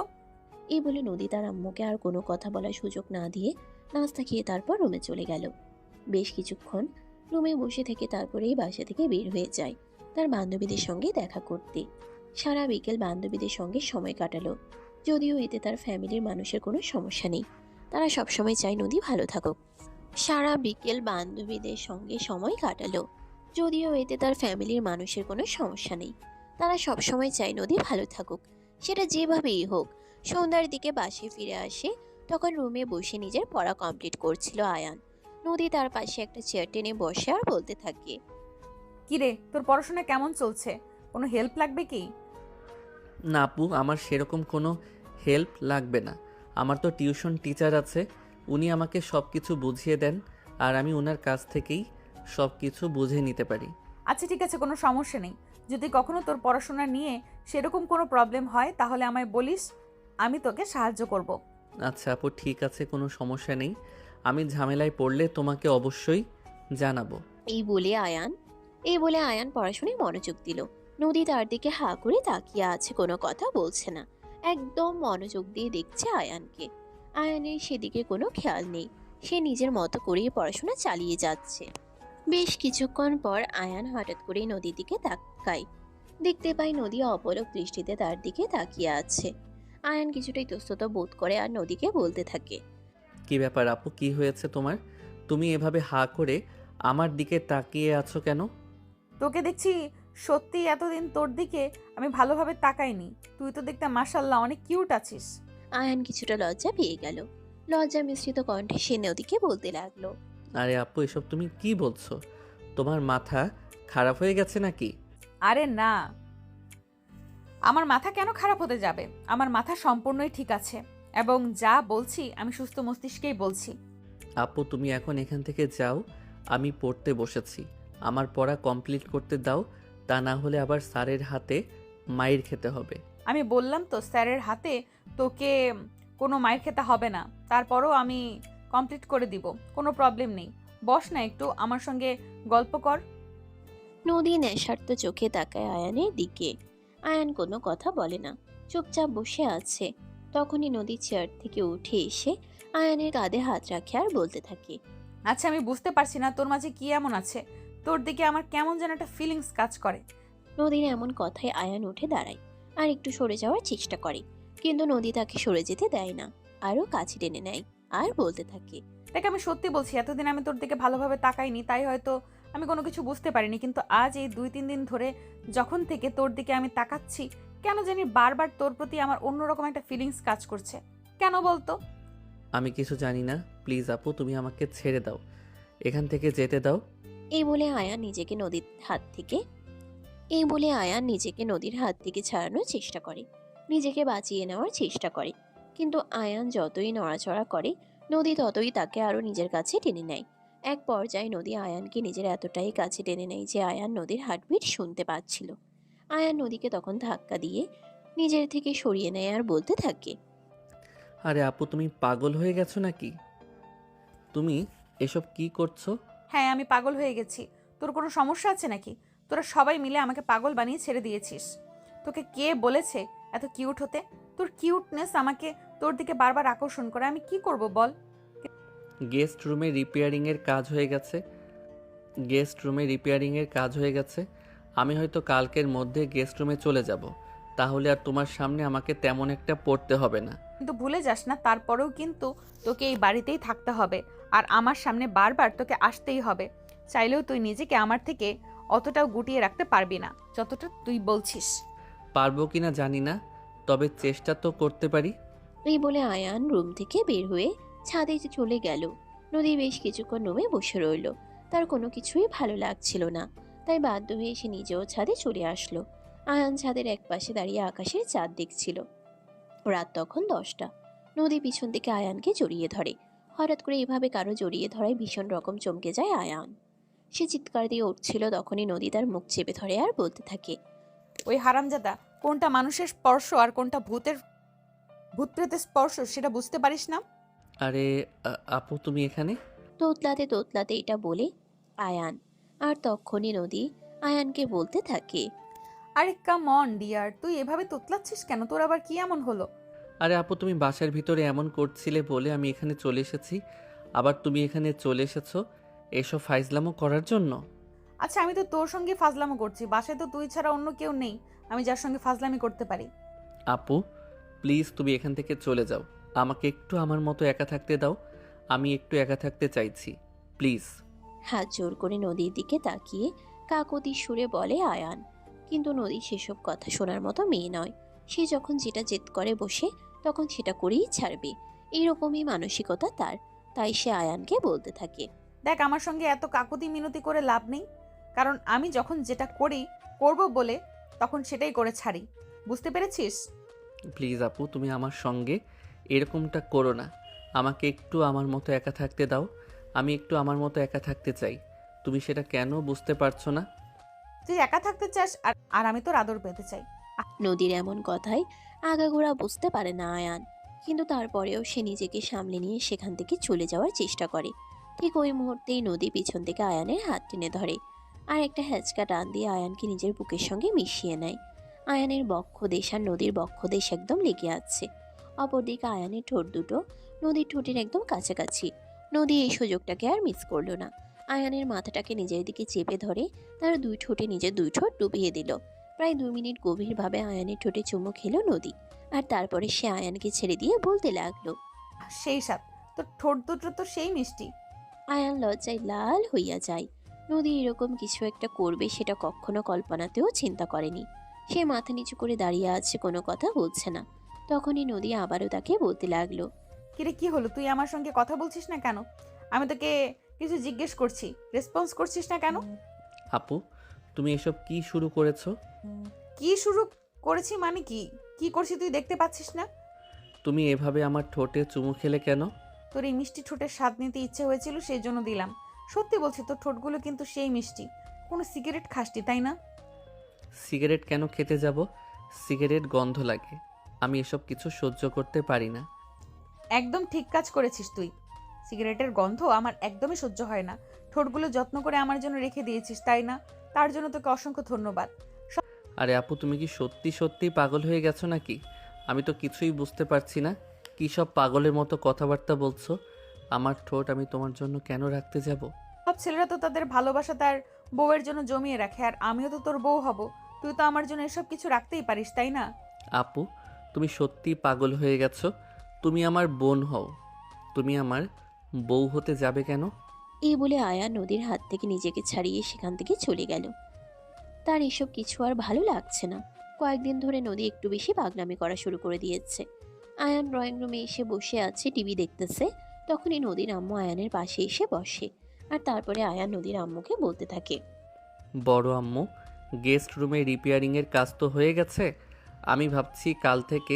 এই বলে নদী তার আম্মুকে আর কোনো কথা বলার সুযোগ না দিয়ে নাস্তা খেয়ে তারপর রুমে চলে গেল। বেশ কিছুক্ষণ রুমে বসে থেকে তারপরেই বাসা থেকে বের হয়ে যায় তার বান্ধবীদের সঙ্গে দেখা করতে। সারা বিকেল বান্ধবীদের সঙ্গে সময় কাটালো, যদিও এতে তার ফ্যামিলির মানুষের কোনো সমস্যা নেই। তারা সবসময় চায় নদী ভালো থাকুক। সারা বিকেল বান্ধবীদের সঙ্গে সময় কাটালো, যদিও এতে তার ফ্যামিলির মানুষের কোনো সমস্যা নেই। তারা সবসময় চায় নদী ভালো থাকুক, সেটা যেভাবেই হোক। সন্ধ্যার দিকে বাসে ফিরে আসে, তখন রুমে বসে নিজের পড়া কমপ্লিট করছিল আয়ান। নদী তার পাশে একটা চেয়ার টেনে বসে আর বলতে থাকে, কিরে, তোর পড়াশোনা কেমন চলছে? কোনো হেল্প লাগবে কি? না আপু, আমার সেরকম কোনো হেল্প লাগবে না। আমার তো টিউশন টিচার আছে, উনি আমাকে সব কিছু বুঝিয়ে দেন আর আমি ওনার কাছ থেকেই সব কিছু বুঝে নিতে পারি। আচ্ছা ঠিক আছে, কোনো সমস্যা নেই। যদি কখনো তোর পড়াশোনা নিয়ে সেরকম কোনো প্রবলেম হয় তাহলে আমায় বলিস, আমি তোকে সাহায্য করব। আচ্ছা আপু, ঠিক আছে, কোনো সমস্যা নেই। আমি ঝামেলায় পড়লে তোমাকে অবশ্যই জানাবো। এই বলে আয়ান পড়াশোনায় মনোযোগ দিল। নদী তার দিকে হা করে তাকিয়ে আছে, কোনো কথা বলছে না। একদম মনোযোগ দিয়ে দেখছে আয়ানকে। আয়ানের সেদিকে কোনো খেয়াল নেই, সে নিজের মতো করেই পড়াশোনা চালিয়ে যাচ্ছে। বেশ কিছুক্ষণ পর আয়ান হঠাৎ করে নদীর দিকে তাকায়। দেখতে পায় নদী অপলক দৃষ্টিতে তার দিকে তাকিয়ে আছে। আয়ান কিছুটা ইতস্তত বোধ করে আর নদীকে বলতে থাকে, কি ব্যাপার আপু, কি হয়েছে তোমার? তুমি এভাবে হা করে আমার দিকে তাকিয়ে আছো কেন? তোকে দেখছি সত্যি এতদিন তোর দিকে আমি ভালোভাবে তাকাইনি। তুই তো দেখতে মাশাআল্লাহ অনেক কিউট আছিস। আয়ান কিছুটা লজ্জা পেয়ে গেল। লজ্জা মিশ্রিত কণ্ঠে সে নদীকে বলতে লাগলো, আরে আপু, এসব তুমি কি বলছো? তোমার মাথা খারাপ হয়ে গেছে নাকি? আরে না, আমার মাথা কেন খারাপ হতে যাবে? আমার মাথা সম্পূর্ণই ঠিক আছে এবং যা বলছি আমি সুস্থ মস্তিষ্কেই বলছি। আপু তুমি এখন এখান থেকে যাও, আমি পড়তে বসেছি। আমার পড়া কমপ্লিট করতে দাও, তা না হলে আবার স্যারের হাতে মাইর খেতে হবে। আমি বললাম তো স্যারের হাতে তোকে কোনো মায়ের খেতে হবে না, তারপরও আমি কমপ্লিট করে দিব, কোনো প্রবলেম নেই। বস না, একটু আমার সঙ্গে গল্প কর। নদী নেশার্ত চোখে তাকায় আয়ানের দিকে। আয়ান কোনো কথা বলে না, চুপচাপ বসে আছে। তখনই নদী চেয়ার থেকে উঠে এসে আয়ানের কাঁধে হাত রাখে আর বলতে থাকে, আচ্ছা আমি বুঝতে পারছি না তোর মাঝে কি এমন আছে, তোর দিকে আমার কেমন যেন একটা ফিলিংস কাজ করে। নদীর এমন কথায় আয়ান উঠে দাঁড়ায় আর একটু সরে যাওয়ার চেষ্টা করে, কিন্তু নদী তাকে সরে যেতে দেয় না, আরও কাছে টেনে নেয় আর বলতে থাকে, দেখ আমি সত্যি বলছি, এতদিন আমি তোর দিকে ভালোভাবে তাকাইনি, তাই হয়তো আমি কোনো কিছু বুঝতে পারিনি। কিন্তু আজ এই 2-3 দিন ধরে যখন থেকে তোর দিকে আমি তাকাচ্ছি, কেন জানি বারবার তোর প্রতি আমার অন্যরকম একটা ফিলিংস কাজ করছে। কেন বলতো? আমি কিছু জানি না, প্লিজ আপু তুমি আমাকে ছেড়ে দাও, এখান থেকে যেতে দাও। এই বলে আয়ান নিজেকে নদীর হাত থেকে ছাড়ানোর চেষ্টা করে, নিজেকে বাঁচিয়ে নেওয়ার চেষ্টা করে। কিন্তু আয়ান যতই নড়াচড়া করে, নদী ততই তাকে আরো নিজের কাছে টেনে নেয়। এক পর্যায়ে নদী আয়ানকে নিজের এতটাই কাছে টেনে নেয় যে আয়ান নদীর হার্টবিট শুনতে পাচ্ছিল। আয়ান নদীকে তখন ধাক্কা দিয়ে নিজের থেকে সরিয়ে নেয় আর বলতে থাকে, আরে আপু, তুমি পাগল হয়ে গেছো নাকি? তুমি এসব কি করছো? হ্যাঁ আমি পাগল হয়ে গেছি। তোর কোনো সমস্যা আছে নাকি? তোরা সবাই মিলে আমাকে পাগল বানিয়ে ছেড়ে দিয়েছিস। তোকে কে বলেছে এত কিউট হতে? তোর কিউটনেস আমাকে তোর দিকে বারবার আকর্ষণ করে, আমি কি করব বল? গেস্ট রুমে রিপেয়ারিংয়ের কাজ হয়ে গেছে। আমি হয়তো কালকের মধ্যে গেস্ট রুমে চলে যাব, তাহলে আর তোমার সামনে আমাকে তেমন একটা পড়তে হবে না। কিন্তু ভুলে যাস না, তারপরেও কিন্তু তোকে এই বাড়িতেই থাকতে হবে আর আমার সামনে বারবার তোকে আসতেই হবে। চাইলেও তুই নিজেকে আমার থেকে অতটাও গুটিয়ে রাখতে পারবি না যতটা তুই বলছিস। পারবো কিনা জানি না, তবে চেষ্টা তো করতে পারি। এই বলে আয়ান রুম থেকে বের হয়ে ছাদে চলে গেল। নদী বেশ কিছুক্ষণ রুমে বসে রইল, তার কোনো কিছুই ভালো লাগছিল না, তাই বাধ্য হয়ে সে নিজেও ছাদে চলে আসলো। আয়ান ছাদের এক পাশে দাঁড়িয়ে আকাশের চাঁদ দেখছিল। রাত তখন 10টা। নদী পিছন থেকে আয়ানকে জড়িয়ে ধরে। হঠাৎ করে এভাবে কারো জড়িয়ে ধরায় ভীষণ রকম চমকে যায় আয়ান। সে চিৎকার দিয়ে উঠছিল, তখনই নদী তার মুখ চেপে ধরে আর বলতে থাকে, ওই হারামজাদা, কোনটা মানুষের স্পর্শ আর কোনটা ভূত প্রেতের স্পর্শ সেটা বুঝতে পারিস না? আরে আপু তুমি এখানে? তোতলাতে তোতলাতে এটা বলে আয়ান। আর তখনই নদী আয়ানকে বলতে থাকে, আরে কাম অন ডিয়ার, তুই এভাবে তোতলাচ্ছিস কেন? তোর আবার কি এমন হলো? আরে আপু তুমি বাসার ভিতরে এমন করছিলে বলে আমি এখানে চলে এসেছি, আবার তুমি এখানে চলে এসেছো এসব ফাইজলামো করার জন্য? আচ্ছা, আমি তো তোর সঙ্গে ফাজলামো করছি। বাসায় তো তুই ছাড়া অন্য কেউ নেই আমি যার সঙ্গে ফাজলামি করতে পারি। আপু প্লিজ তুমি এখান থেকে চলে যাও, আমাকে একটু আমার মতো একা থাকতে দাও, আমি একটু একা থাকতে চাইছি প্লিজ। হাত জোর করে নদীর দিকে তাকিয়ে কাকতি সুরে বলে আয়ান। কিন্তু নদী সেসব কথা শোনার মতো মেয়ে নয়। সে যখন যেটা জেদ করে বসে, তখন সেটা করেই ছাড়বে, এইরকমই মানসিকতা তার। তাই সে আয়ানকে বলতে থাকে, দেখ, আমার সঙ্গে এত কাকুতি মিনতি করে লাভ নেই, কারণ আমি যখন যেটা করব বলে তখন সেটাই করে ছাড়ি। বুঝতে পেরেছিস? প্লিজ আপু তুমি আমার সঙ্গে এরকমটা করো না, আমাকে একটু আমার মতো একা থাকতে দাও, আমি একটু আমার মতো একা থাকতে চাই। তুমি সেটা কেন বুঝতে পারছো না? তুই একা থাকতে চাস আর আর আমি তোর আদর পেতে চাই। নদীর এমন কথায় আগাগোড়া বুঝতে পারে না আয়ান। কিন্তু তারপরেও সে নিজেকে সামলে নিয়ে সেখান থেকে চলে যাওয়ার চেষ্টা করে। ঠিক ওই মুহূর্তেই নদী পিছন থেকে আয়ানের হাত টেনে ধরে আর একটা হ্যাচকা টান দিয়ে আয়ানকে নিজের বুকের সঙ্গে মিশিয়ে নেয়। আয়ানের বক্ষদেশ আর নদীর বক্ষদেশ একদম লেগে আছে। অপরদিকে আয়ানের ঠোঁট দুটো নদীর ঠোঁটের একদম কাছাকাছি। নদী এই সুযোগটাকে আর মিস করলো না। আয়ানের মাথাটাকে নিজের দিকে চেপে ধরে তার দুই ঠোঁটে নিজের দুই ঠোঁট ডুবিয়ে দিল। প্রায় 2 মিনিট গভীরভাবে আয়ানের ঠোঁটে চুমু খেলো নদী। আর তারপরে সে আয়ানকে ছেড়ে দিয়ে বলতে লাগলো, সেই সাথ, তোর ঠোঁট দুটো তো সেই মিষ্টি। আয়ান লজ্জায় লাল হইয়া যায়। নদী এরকম কিছু একটা করবে সেটা কখনো কল্পনাতেও চিন্তা করেনি। সে মাথা নিচু করে দাঁড়িয়ে আছে, কোনো কথা বলছে না। তখনই নদী আবারও তাকে বলতে লাগলো, কিরে, কি হলো? তুই আমার সঙ্গে কথা বলছিস না কেন? আমি তোকে কিছু জিজ্ঞেস করছি, রেসপন্স করছিস না কেন? আপু তুমি এসব কি শুরু করেছো? কি শুরু করেছি মানে কি? কি করছি তুই দেখতে পাচ্ছিস না? তুমি এভাবে আমার ঠোঁটে চুমু খেলে কেন? তোর এই মিষ্টি ঠোঁটের স্বাদ নিতে ইচ্ছে হয়েছিল, সেই জন্য দিলাম। সত্যি বলছি, তোর ঠোঁটগুলো কিন্তু সেই মিষ্টি। কোনো সিগারেট খাসটি, তাই না? সিগারেট কেন খেতে যাব? সিগারেট গন্ধ লাগে, আমি এসব কিছু সহ্য করতে পারি না। একদম ঠিক কাজ করেছিস তুই। সিগারেটের গন্ধ আমার একদমই সহ্য হয় না। ঠোঁটগুলো যত্ন করে আমার জন্য রেখে দিয়েছিস, তাই না? তার জন্য তোকে অসংখ্য ধন্যবাদ। আরে আপু তুমি কি সত্যি সত্যি পাগল হয়ে গেছো নাকি? আমি তো কিছুই বুঝতে পারছি না, কী সব পাগলের মতো কথাবার্তা বলছো। আমার ঠোঁট আমি তোমার জন্য কেন রাখতে যাব? সব ছেলেরা তো তাদের ভালোবাসা তার বউয়ের জন্য জমিয়ে রাখে, আর আমিও তো তোর বউ হব। তুই তো আমার জন্য এসব কিছু রাখতেই পারিস, তাই না? আপু তুমি সত্যি পাগল হয়ে গেছো, তুমি আমার বোন হও, তুমি আমার বউ হতে যাবে কেন? এই বলে আয়া নদীর হাত থেকে নিজেকে ছাড়িয়ে সেখান থেকে চলে গেল। তার এসব কিছু আর ভালো লাগছে না। কয়েকদিন ধরে নদী একটু বেশি পাগলামি করা শুরু করে দিয়েছে। আয়ান ড্রয়িং রুমে এসে বসে আছে, টিভি দেখতেছে। তখনই নদীর আম্মু আয়ানের পাশে এসে বসে। আর তারপরে আয়ান নদীর আম্মুকে বলতে থাকে, বড় আম্মু, গেস্ট রুমে রিপেয়ারিংয়ের কাজ তো হয়ে গেছে, আমি ভাবছি কাল থেকে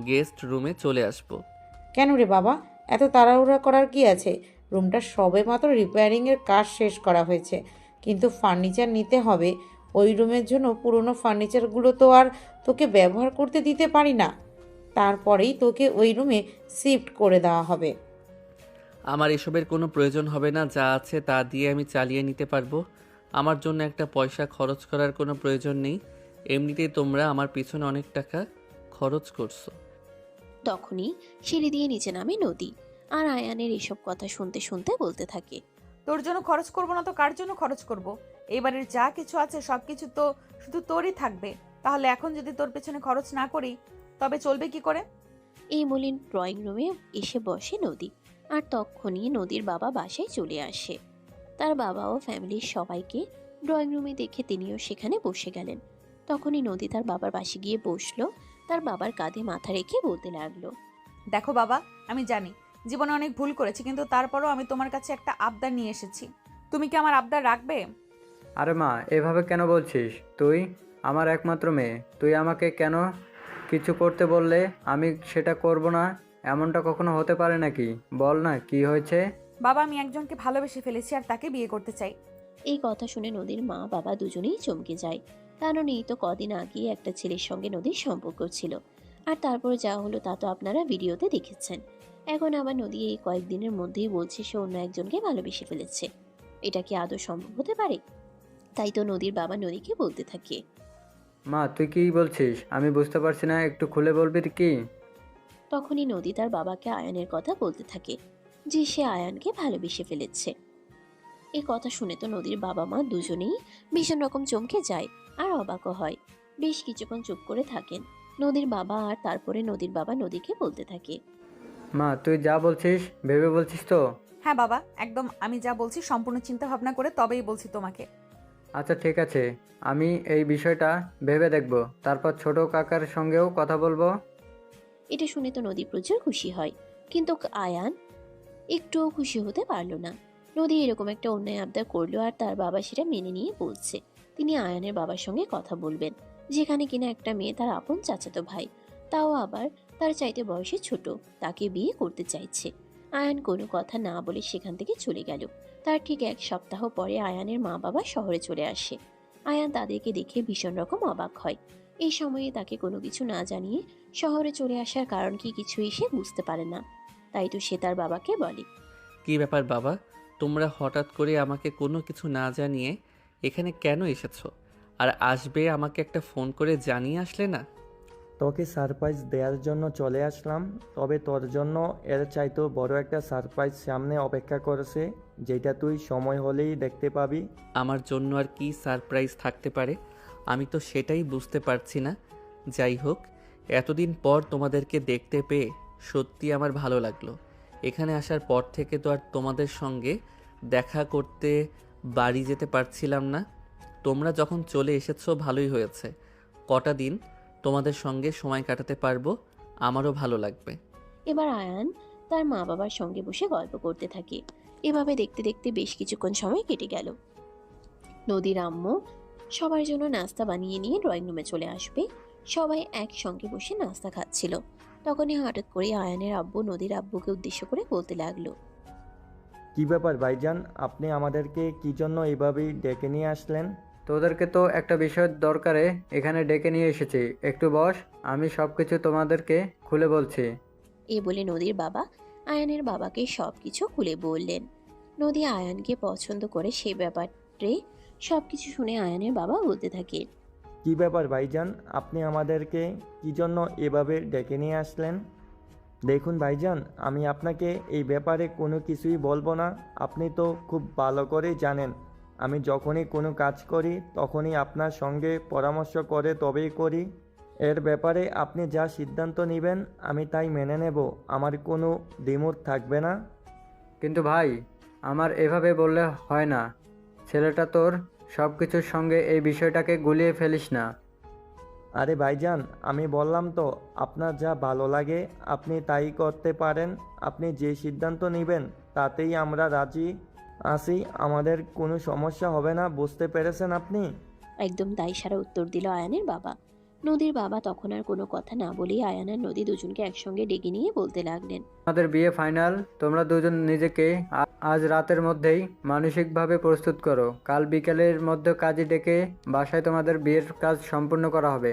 গেস্ট রুমে চলে আসব। কেন রে বাবা, এত তাড়াহুড়া করার কি আছে? রুমটা সবেমাত্র রিপেয়ারিংয়ের কাজ শেষ করা হয়েছে, কিন্তু ফার্নিচার নিতে হবে। ওই রুমের জন্য পুরনো ফার্নিচারগুলো তো আর তোকে ব্যবহার করতে দিতে পারি না। তারপরেই তোকে ওই রুমে শিফট করে দেওয়া হবে। আমার এসবের কোনো প্রয়োজন হবে না, যা আছে তা দিয়ে আমি চালিয়ে নিতে পারবো। আমার জন্য একটা পয়সা খরচ করার কোনো প্রয়োজন নেই, এমনিতেই তোমরা আমার পিছনে অনেক টাকা খরচ করছো। তখনই সিঁড়ি দিয়ে নিচে নামে নদী। আর আয়ানের এসব কথা শুনতে শুনতে বলতে থাকে, তোর জন্য খরচ করব না তো কার জন্য খরচ করব? এবারের যা কিছু আছে সব কিছু তো শুধু তোরই থাকবে। তাহলে এখন যদি তোর পেছনে খরচ না করি তবে চলবে কি করে? এই বলে ড্রয়িং রুমে এসে বসে নদী। আর তখনই নদীর বাবা বাসায় চলে আসে। তার বাবা ও ফ্যামিলির সবাইকে ড্রয়িং রুমে দেখে তিনিও সেখানে বসে গেলেন। তখনই নদী তার বাবার পাশে গিয়ে বসলো। তার বাবার কাঁধে মাথা রেখে বলতে লাগলো, দেখো বাবা, আমি জানি জীবনে অনেক ভুল করেছি, কিন্তু তারপরও আমি তোমার কাছে একটা আবদার নিয়ে এসেছি। তুমি কি আমার আবদার রাখবে? আরে মা, এভাবে কেন বলছিস? তুই আমার একমাত্র মেয়ে, তুই আমাকে কেন কিছু করতে বললে আমি সেটা করব না? এমনটা কখনো হতে পারে নাকি? বল না কি হয়েছে? বাবা, আমি একজনকে ভালোবেসে ফেলেছি আর তাকে বিয়ে করতে চাই। এই কথা শুনে নদীর মা বাবা দুজনেই চমকে যায়, কারণ এই তো কদিন আগে একটা ছেলের সঙ্গে নদীর সম্পর্ক ছিল, আর তারপর যা হলো তা তো আপনারা ভিডিওতে দেখেছেন। এখন আবার নদী এই কয়েকদিনের মধ্যেই বলছে সে অন্য একজনকে ভালোবেসে ফেলেছে। এটা কি আদৌ সম্ভব হতে পারে? তাই তো নদীর বাবা নদীকে বলতে থাকে। মা তুই কি বলছিস? আমি বুঝতে পারছি না, একটু খুলে বলবি কি? তখনই নদী তার বাবাকে আয়ানের কথা বলতে থাকে, যে সে আয়ানকে ভালোবেসে ফেলেছে। এই কথা শুনে তো নদীর বাবা মা দুজনেই ভীষণ রকম চমকে যায় আর অবাকও হয়। বেশ কিছুক্ষণ চুপ করে থাকেন নদীর বাবা, আর তারপরে নদীর বাবা নদীকে বলতে থাকে। মা তুই যা বলছিস ভেবে বলছিস তো? হ্যাঁ বাবা, একদম আমি যা বলছি সম্পূর্ণ চিন্তা ভাবনা করে তবেই বলছি তোমাকে। আচ্ছা ঠিক আছে, আমি এই বিষয়টা ভেবে দেখব, তারপর ছোট কাকার সঙ্গেও কথা বলবো। এটা শুনে তো নদী প্রচুর খুশি হয়, কিন্তু আয়ান একটুও খুশি হতে পারলো না। নদী এরকম একটা অন্যায় আবদার করলো, আর তার বাবা সেটা মেনে নিয়ে বলছে তিনি আয়ানের বাবার সঙ্গে কথা বলবেন, যেখানে কিনা একটা মেয়ে তার আপন চাচাতো ভাই, তাও আবার তার চাইতে বয়সে ছোট, তাকে বিয়ে করতে চাইছে। আয়ান কোনো কথা না বলে সেখান থেকে চলে গেল। তার ঠিক 1 সপ্তাহ পরে আয়ানের মা বাবা শহরে চলে আসে। আয়ান তাদেরকে দেখে ভীষণ রকম অবাক হয়। এই সময়ে তাকে কোনো কিছু না জানিয়ে শহরে চলে আসার কারণ কি কিছুই সে বুঝতে পারে না। তাই তো সে তার বাবাকে বলে, কি ব্যাপার বাবা, তোমরা হঠাৎ করে আমাকে কোনো কিছু না জানিয়ে এখানে কেন এসেছো? আর আসবে আমাকে একটা ফোন করে জানিয়ে আসলে না? তোকে সারপ্রাইজ দেওয়ার জন্য চলে আসলাম, তবে তোর জন্য এর চাইতেও বড় একটা সারপ্রাইজ সামনে অপেক্ষা করেছে, যেটা তুই সময় হলেই দেখতে পাবি। আমার জন্য আর কি সারপ্রাইজ থাকতে পারে? আমি তো সেটাই বুঝতে পারছি না। যাই হোক, এতদিন পর তোমাদেরকে দেখতে পেয়ে সত্যি আমার ভালো লাগলো। এখানে আসার পর থেকে তো আর তোমাদের সঙ্গে দেখা করতে বাড়ি যেতে পারছিলাম না। তোমরা যখন চলে এসেছো ভালোই হয়েছে। কটা দিন তোমাদের সঙ্গে সময় কাটাতে পারবো, আমারও ভালো লাগবে। এবার আয়ান তার মা বাবার সঙ্গে বসে গল্প করতে থাকে। এভাবে দেখতে দেখতে বেশ কিছুক্ষণ সময় কেটে গেল। নদীর আম্মু সবার জন্য নাস্তা বানিয়ে নিয়ে ড্রয়িং রুমে চলে আসবে। সবাই একসঙ্গে বসে নাস্তা খাচ্ছিল। তখনই হঠাৎ করে আয়ানের আব্বু নদীর আব্বুকে উদ্দেশ্য করে বলতে লাগলো, কি ব্যাপার ভাইজান, আপনি আমাদেরকে কি জন্য এভাবেই ডেকে নিয়ে আসলেন? তোদেরকে তো একটা বিষয়ের দরকারে এখানে ডেকে নিয়ে এসেছি, একটু বস, আমি সব কিছু তোমাদেরকে খুলে বলছি। এ বলে নদীর বাবা আয়ানের বাবাকে সবকিছু খুলে বললেন। নদী আয়ানকে পছন্দ করে সে ব্যাপারে সবকিছু শুনে আয়ানের বাবা বলতে থাকে, কি ব্যাপার ভাইজান, আপনি আমাদেরকে কি জন্য এভাবে ডেকে নিয়ে আসলেন? দেখুন ভাইজান, আমি আপনাকে এই ব্যাপারে কোনো কিছুই বলবো না। আপনি তো খুব ভালো করেই জানেন আমি যখনই কোনো কাজ করি তখনই আপনার সঙ্গে পরামর্শ করে তবেই করি। এর ব্যাপারে আপনি যা সিদ্ধান্ত নেবেন আমি তাই মেনে নেব, আমার কোনো দ্বিমত থাকবে না। কিন্তু ভাই, আমার এভাবে বললে হয় না। ছেলেটা তোর, সব কিছুর সঙ্গে এই বিষয়টাকে গুলিয়ে ফেলিস না। আরে ভাইজান, আমি বললাম তো, আপনার যা ভালো লাগে আপনি তাই করতে পারেন। আপনি যে সিদ্ধান্ত নেবেন তাতেই আমরা রাজি আছি, আমাদের কোনো সমস্যা হবে না, বুঝতে পেরেছেন আপনি? একদম দায়ী সারা উত্তর দিল আয়ানের বাবা। নদীর বাবা তখন আর কোনো কথা না বলেই আয়ান আর নদী দুজনকে একসঙ্গে ডেকে নিয়ে বলতে লাগলেন, আমাদের বিয়ে ফাইনাল। তোমরা দুজন নিজেকে আজ রাতের মধ্যেই মানসিকভাবে প্রস্তুত করো। কাল বিকেলের মধ্যে কাজে ডেকে বাসায় তোমাদের বিয়ের কাজ সম্পূর্ণ করা হবে।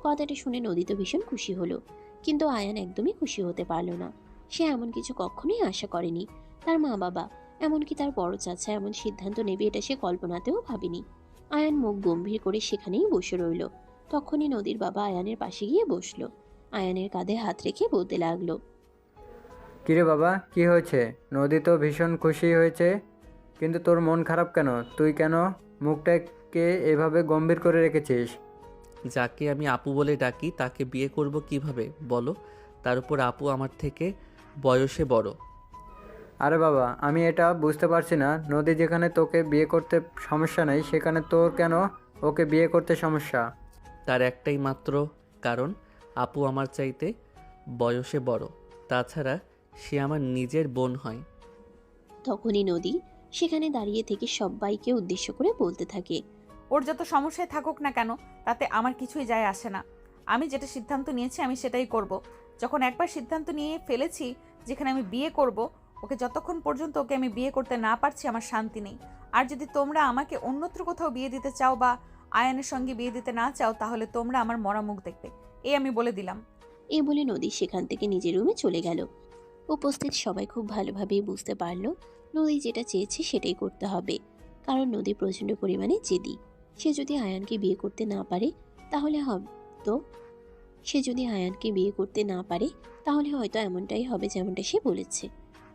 কথাটা শুনে নদী তো ভীষণ খুশি হলো, কিন্তু আয়ান একদমই খুশি হতে পারলো না। সে এমন কিছু কখনোই আশা করেনি। তার মা বাবা, এমনকি তার বড় চাচা এমন সিদ্ধান্ত নেবে এটা সে কল্পনাতেও ভাবেনি। আয়ান মুখ গম্ভীর করে সেখানেই বসে রইল। তখনই নদীর বাবা আয়ানের পাশে গিয়ে বসলো। আয়ানের কাঁধে হাত রেখে বলতে লাগলো, কিরে বাবা, কি হয়েছে? নদী তো ভীষণ খুশি হয়েছে, কিন্তু তোর মন খারাপ কেন? তুই কেন মুখটাকে এভাবে গম্ভীর করে রেখেছিস? যাকে আমি আপু বলে ডাকি তাকে বিয়ে করব কিভাবে বলো? তার উপর আপু আমার থেকে বয়সে বড়। আরে বাবা, আমি এটা বুঝতে পারছি না। নদী যেখানে তোকে বিয়ে করতে সমস্যা নেই, সেখানে তোর কেন ওকে বিয়ে করতে সমস্যা? তার একটাই মাত্র কারণ, আপু আমার চাইতে বয়সে বড়। তাছাড়া সে আমার নিজের বোন হয়। তখনই নদী সেখানে দাঁড়িয়ে থেকে সবাইকে উদ্দেশ্য করে বলতে থাকে, ওর যত সমস্যায় থাকুক না কেন তাতে আমার কিছুই যায় আসে না। আমি যেটা সিদ্ধান্ত নিয়েছি আমি সেটাই করব। যখন একবার সিদ্ধান্ত নিয়ে ফেলেছি যেখানে আমি বিয়ে করব, ওকে যতক্ষণ পর্যন্ত ওকে আমি বিয়ে করতে না পারছি আমার শান্তি নেই। আর যদি তোমরা আমাকে অন্যত্র কোথাও বিয়ে দিতে চাও বা আয়ানের সঙ্গে বিয়ে দিতে না চাও, তাহলে তোমরা আমার মরা মুখ দেখবে, এই আমি বলে দিলাম। এই বলে নদী সেখান থেকে নিজের রুমে চলে গেল। উপস্থিত সবাই খুব ভালোভাবেই বুঝতে পারল নদী যেটা চেয়েছে সেটাই করতে হবে, কারণ নদী প্রচণ্ড পরিমাণে জেদি। সে যদি আয়ানকে বিয়ে করতে না পারে তাহলে হয়তো এমনটাই হবে যেমনটা সে বলেছে।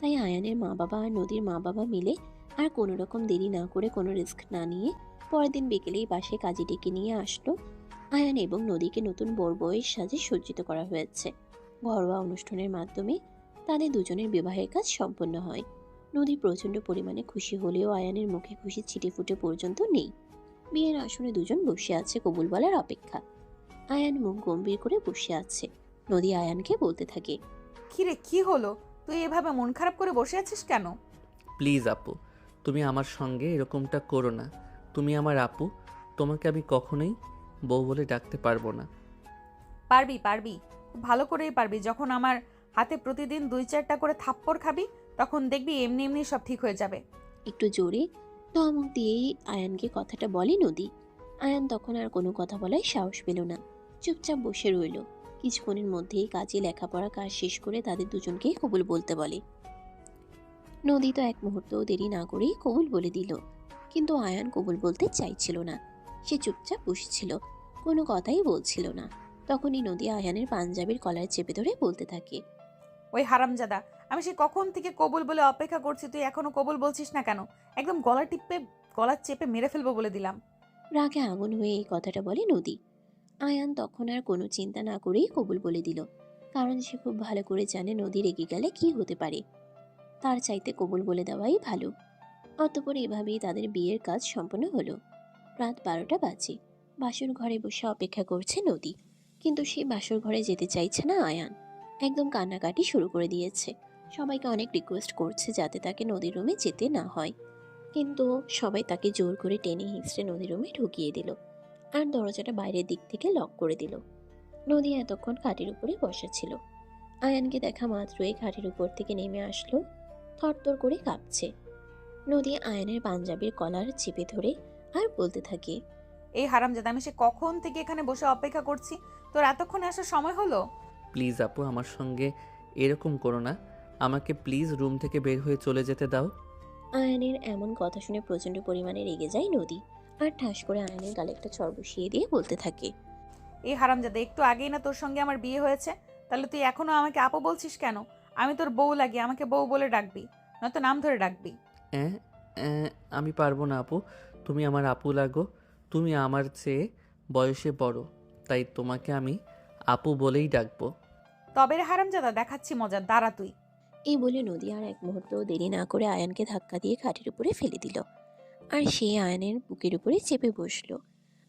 তাই আয়ানের মা বাবা আর নদীর মা বাবা মিলে আর কোনো রকম দেরি না করে, কোনো রিস্ক না নিয়ে পরের দিন বিকেলেই বাসায় কাজে ডেকে নিয়ে আসলো আয়ান এবং নদীকে নতুন বউয়ের সাজে সজ্জিত করা হয়েছে। ঘরোয়া অনুষ্ঠানের মাধ্যমে তাদের দুজনের বিবাহের কাজ সম্পন্ন হয়। নদী প্রচণ্ড পরিমাণে খুশি হলেও আয়ানের মুখে খুশি ছিটে ফুটে পর্যন্ত নেই। বিয়ের আসনে দুজন বসে আছে কবুল বলার অপেক্ষা। আয়ান মুখ গম্ভীর করে বসে আছে। নদী আয়ানকে বলতে থাকে, কিরে কি হলো, তুই এভাবে মন খারাপ করে বসে আছিস কেন? প্লিজ আপু, তুমি আমার সঙ্গে এরকমটা করো না। তুমি আমার আপু, তোমাকে আমি কখনোই বউ বলে ডাকতে পারবো না। পারবি পারবি, খুব ভালো করেই পারবি। যখন আমার হাতে প্রতিদিন 2-4টা করে থাপ্পড় খাবি, তখন দেখবি এমনি এমনি সব ঠিক হয়ে যাবে। একটু জোরে ধমক দিয়েই আয়ানকে কথাটা বলে নদী। আয়ান তখন আর কোনো কথা বলার সাহস পেল না, চুপচাপ বসে রইল। কিছুক্ষণের মধ্যেই কাজে লেখাপড়া কাজ শেষ করে তাদের দুজনকেই কবুল বলতে বলে। নদী তো এক মুহূর্তও দেরি না করেই কবুল বলে দিল, কিন্তু আয়ান কবুল বলতে চাইছিল না। সে চুপচাপ বসেছিল, কোনো কথাই বলছিল না। তখনই নদী আয়ানের পাঞ্জাবির কলার চেপে ধরে বলতে থাকে, ওই হারামজাদা, আমি সে কখন থেকে কবুল বলে অপেক্ষা করছি, তুই এখনো কবুল বলছিস না কেন? একদম গলা চেপে মেরে ফেলবো বলে দিলাম। রাগে আগুন হয়ে এই কথাটা বলে নদী। আয়ান তখন আর কোনো চিন্তা না করেই কবুল বলে দিল, কারণ সে খুব ভালো করে জানে নদী রেগে গেলে কি হতে পারে। তার চাইতে কবুল বলে দেওয়াই ভালো। অতঃপর এভাবেই তাদের বিয়ের কাজ সম্পন্ন হলো। রাত 12টা বাজে। বাসর ঘরে বসে অপেক্ষা করছে নদী, কিন্তু সেই বাসর ঘরে যেতে চাইছে না আয়ান। একদম কান্নাকাটি শুরু করে দিয়েছে। সবাইকে অনেক রিকোয়েস্ট করছে যাতে তাকে নদীর রুমে যেতে না হয়, কিন্তু সবাই তাকে জোর করে টেনে হিঁচড়ে নদীর রুমে ঢুকিয়ে দিল আর দরজাটা বাইরের দিক থেকে লক করে দিল। নদী এতক্ষণ খাটের উপরে বসা ছিল। আয়ানকে দেখা মাত্রই খাটের উপর থেকে নেমে আসলো, থরথর করে কাঁপছে। নদী আয়ানের পাঞ্জাবির কলার চেপে ধরে আর বলতে থাকে, এই হারামজাদা, আমি সে কখন থেকে এখানে বসে অপেক্ষা করছি, তোর এতক্ষণে আসার সময় হলো? প্লিজ আপু, আমার সঙ্গে এরকম করো না। আমাকে প্লিজ রুম থেকে বের হয়ে চলে যেতে দাও। আয়ানের এমন কথা শুনে প্রচণ্ড পরিমাণে রেগে যায় নদী আর ঠাস করে আয়ানের গালে একটা চড় বসিয়ে দিয়ে বলতে থাকে, এই হারামজাদা, একটু আগেই না তোর সঙ্গে আমার বিয়ে হয়েছে, তাহলে তুই এখনো আমাকে আপু বলছিস কেন? আমি তোর বউ লাগি, আমাকে বউ বলে ডাকবি, নয়তো নাম ধরে ডাকবি। অ্যাঁ অ্যাঁ, আমি পারবো না আপু, তুমি আমার আপু লাগো। তুমি আমার চেয়ে বয়সে বড়, তাই তোমাকে আমি আপু বলেই ডাকবো। তবে রে হারামজাদা, দেখাচ্ছি মজা, দাঁড়া তুই। এই বলে নদী আর এক মুহূর্ত দেরি না করে আয়ানকে ধাক্কা দিয়ে খাটের উপরে ফেলে দিল আর সে আয়ানের বুকের উপরে চেপে বসলো।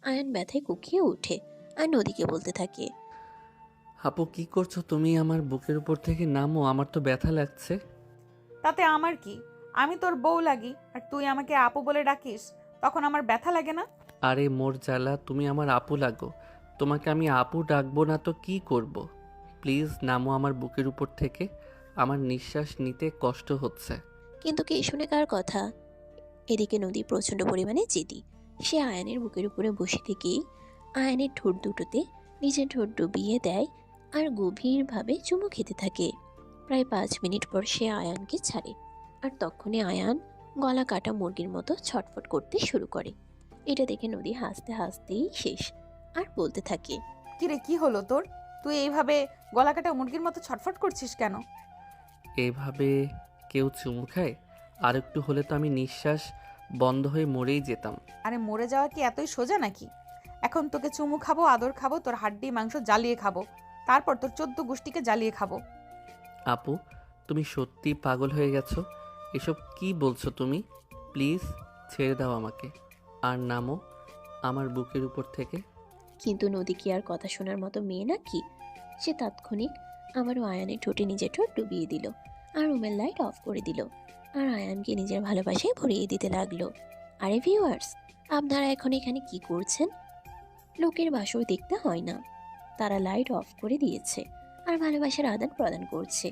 আয়ান ব্যথায় কুকিয়ে ওঠে আর নদীকে বলতে থাকে, আপু কি করছো তুমি? আমার বুকের উপর থেকে নামো, আমার তো ব্যথা লাগছে। তাতে আমার কি? আমি তোর বউ লাগি আর তুই আমাকে আপু বলে ডাকিস, তখন আমার ব্যথা লাগে না? আরে মোর জ্বালা, তুমি আমার আপু লাগো। তোমাকে আমি আপু ডাকবো না তো কি করব? প্লিজ নামো আমার বুকের উপর থেকে, আমার নিঃশ্বাস নিতে কষ্ট হচ্ছে। কিন্তু কে শুনে কার কথা? এদিকে নদী প্রচণ্ড পরিমাণে জেদি। সে আয়ানের বুকের উপরে বসে থেকেই আয়ানের ঠোঁট দুটোতে নিজের ঠোঁট ডুবিয়ে দেয় আর গভীরভাবে চুমু খেতে থাকে। প্রায় 5 মিনিট পর সে আয়ানকে ছাড়ে আর তখনই আয়ান গলা কাটা মুরগির মতো ছটফট করতে শুরু করে। এটা দেখে নদী হাসতে হাসতেই শেষ আর বলতে থাকে, কিরে কি হলো তোর? তুই এইভাবে গলা কাটা মুরগির মতো ছটফট করছিস কেন? এভাবে কেউ চুমু খায়? আর একটু হলে তো আমি নিঃশ্বাস বন্ধ হয়ে মরেই যেতাম। আরে মরে যাওয়া কি এতই সোজা নাকি? এখন তোকে চুমু খাবো, আদর খাবো, তোর হাড্ডি মাংস জ্বালিয়ে খাবো, তারপর তোর 14 গোষ্ঠীকে জ্বালিয়ে খাবো। আপু, তুমি সত্যি পাগল হয়ে গেছো? এসব কি বলছো তুমি? প্লিজ ছেড়ে দাও আমাকে আর নামো আমার বুকের উপর থেকে। কিন্তু নদী কি আর কথা শোনার মতো মেয়ে নাকি? সে তাৎক্ষণিক আবারও আয়ানের ঠোঁটে নিজের ঠোঁট ডুবিয়ে দিল আর রুমের লাইট অফ করে দিল আর আয়ানকে নিজের ভালোবাসায় ভরিয়ে দিতে লাগলো। আরে ভিউয়ার্স, আপনারা এখন এখানে কি করছেন? লোকের বাসর দেখতে হয় না, তারা লাইট অফ করে দিয়েছে আর ভালোবাসার আদান প্রদান করছে।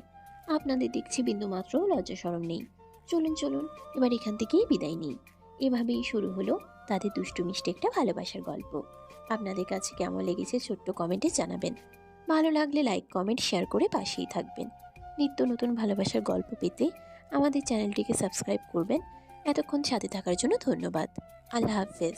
আপনাদের দেখছি বিন্দুমাত্র লজ্জা শরম নেই। চলুন চলুন, এবার এখান থেকেই বিদায় নিই। এভাবেই শুরু হলো তাদের দুষ্টু মিষ্টি একটা ভালোবাসার গল্প। আপনাদের কাছে কেমন লেগেছে ছোট্ট কমেন্টে জানাবেন। ভালো লাগলে লাইক কমেন্ট শেয়ার করে পাশেই থাকবেন। নিত্য নতুন ভালোবাসার গল্প পেতে আমাদের চ্যানেলটিকে সাবস্ক্রাইব করবেন। এতক্ষণ সাথে থাকার জন্য ধন্যবাদ। আল্লাহ হাফেজ।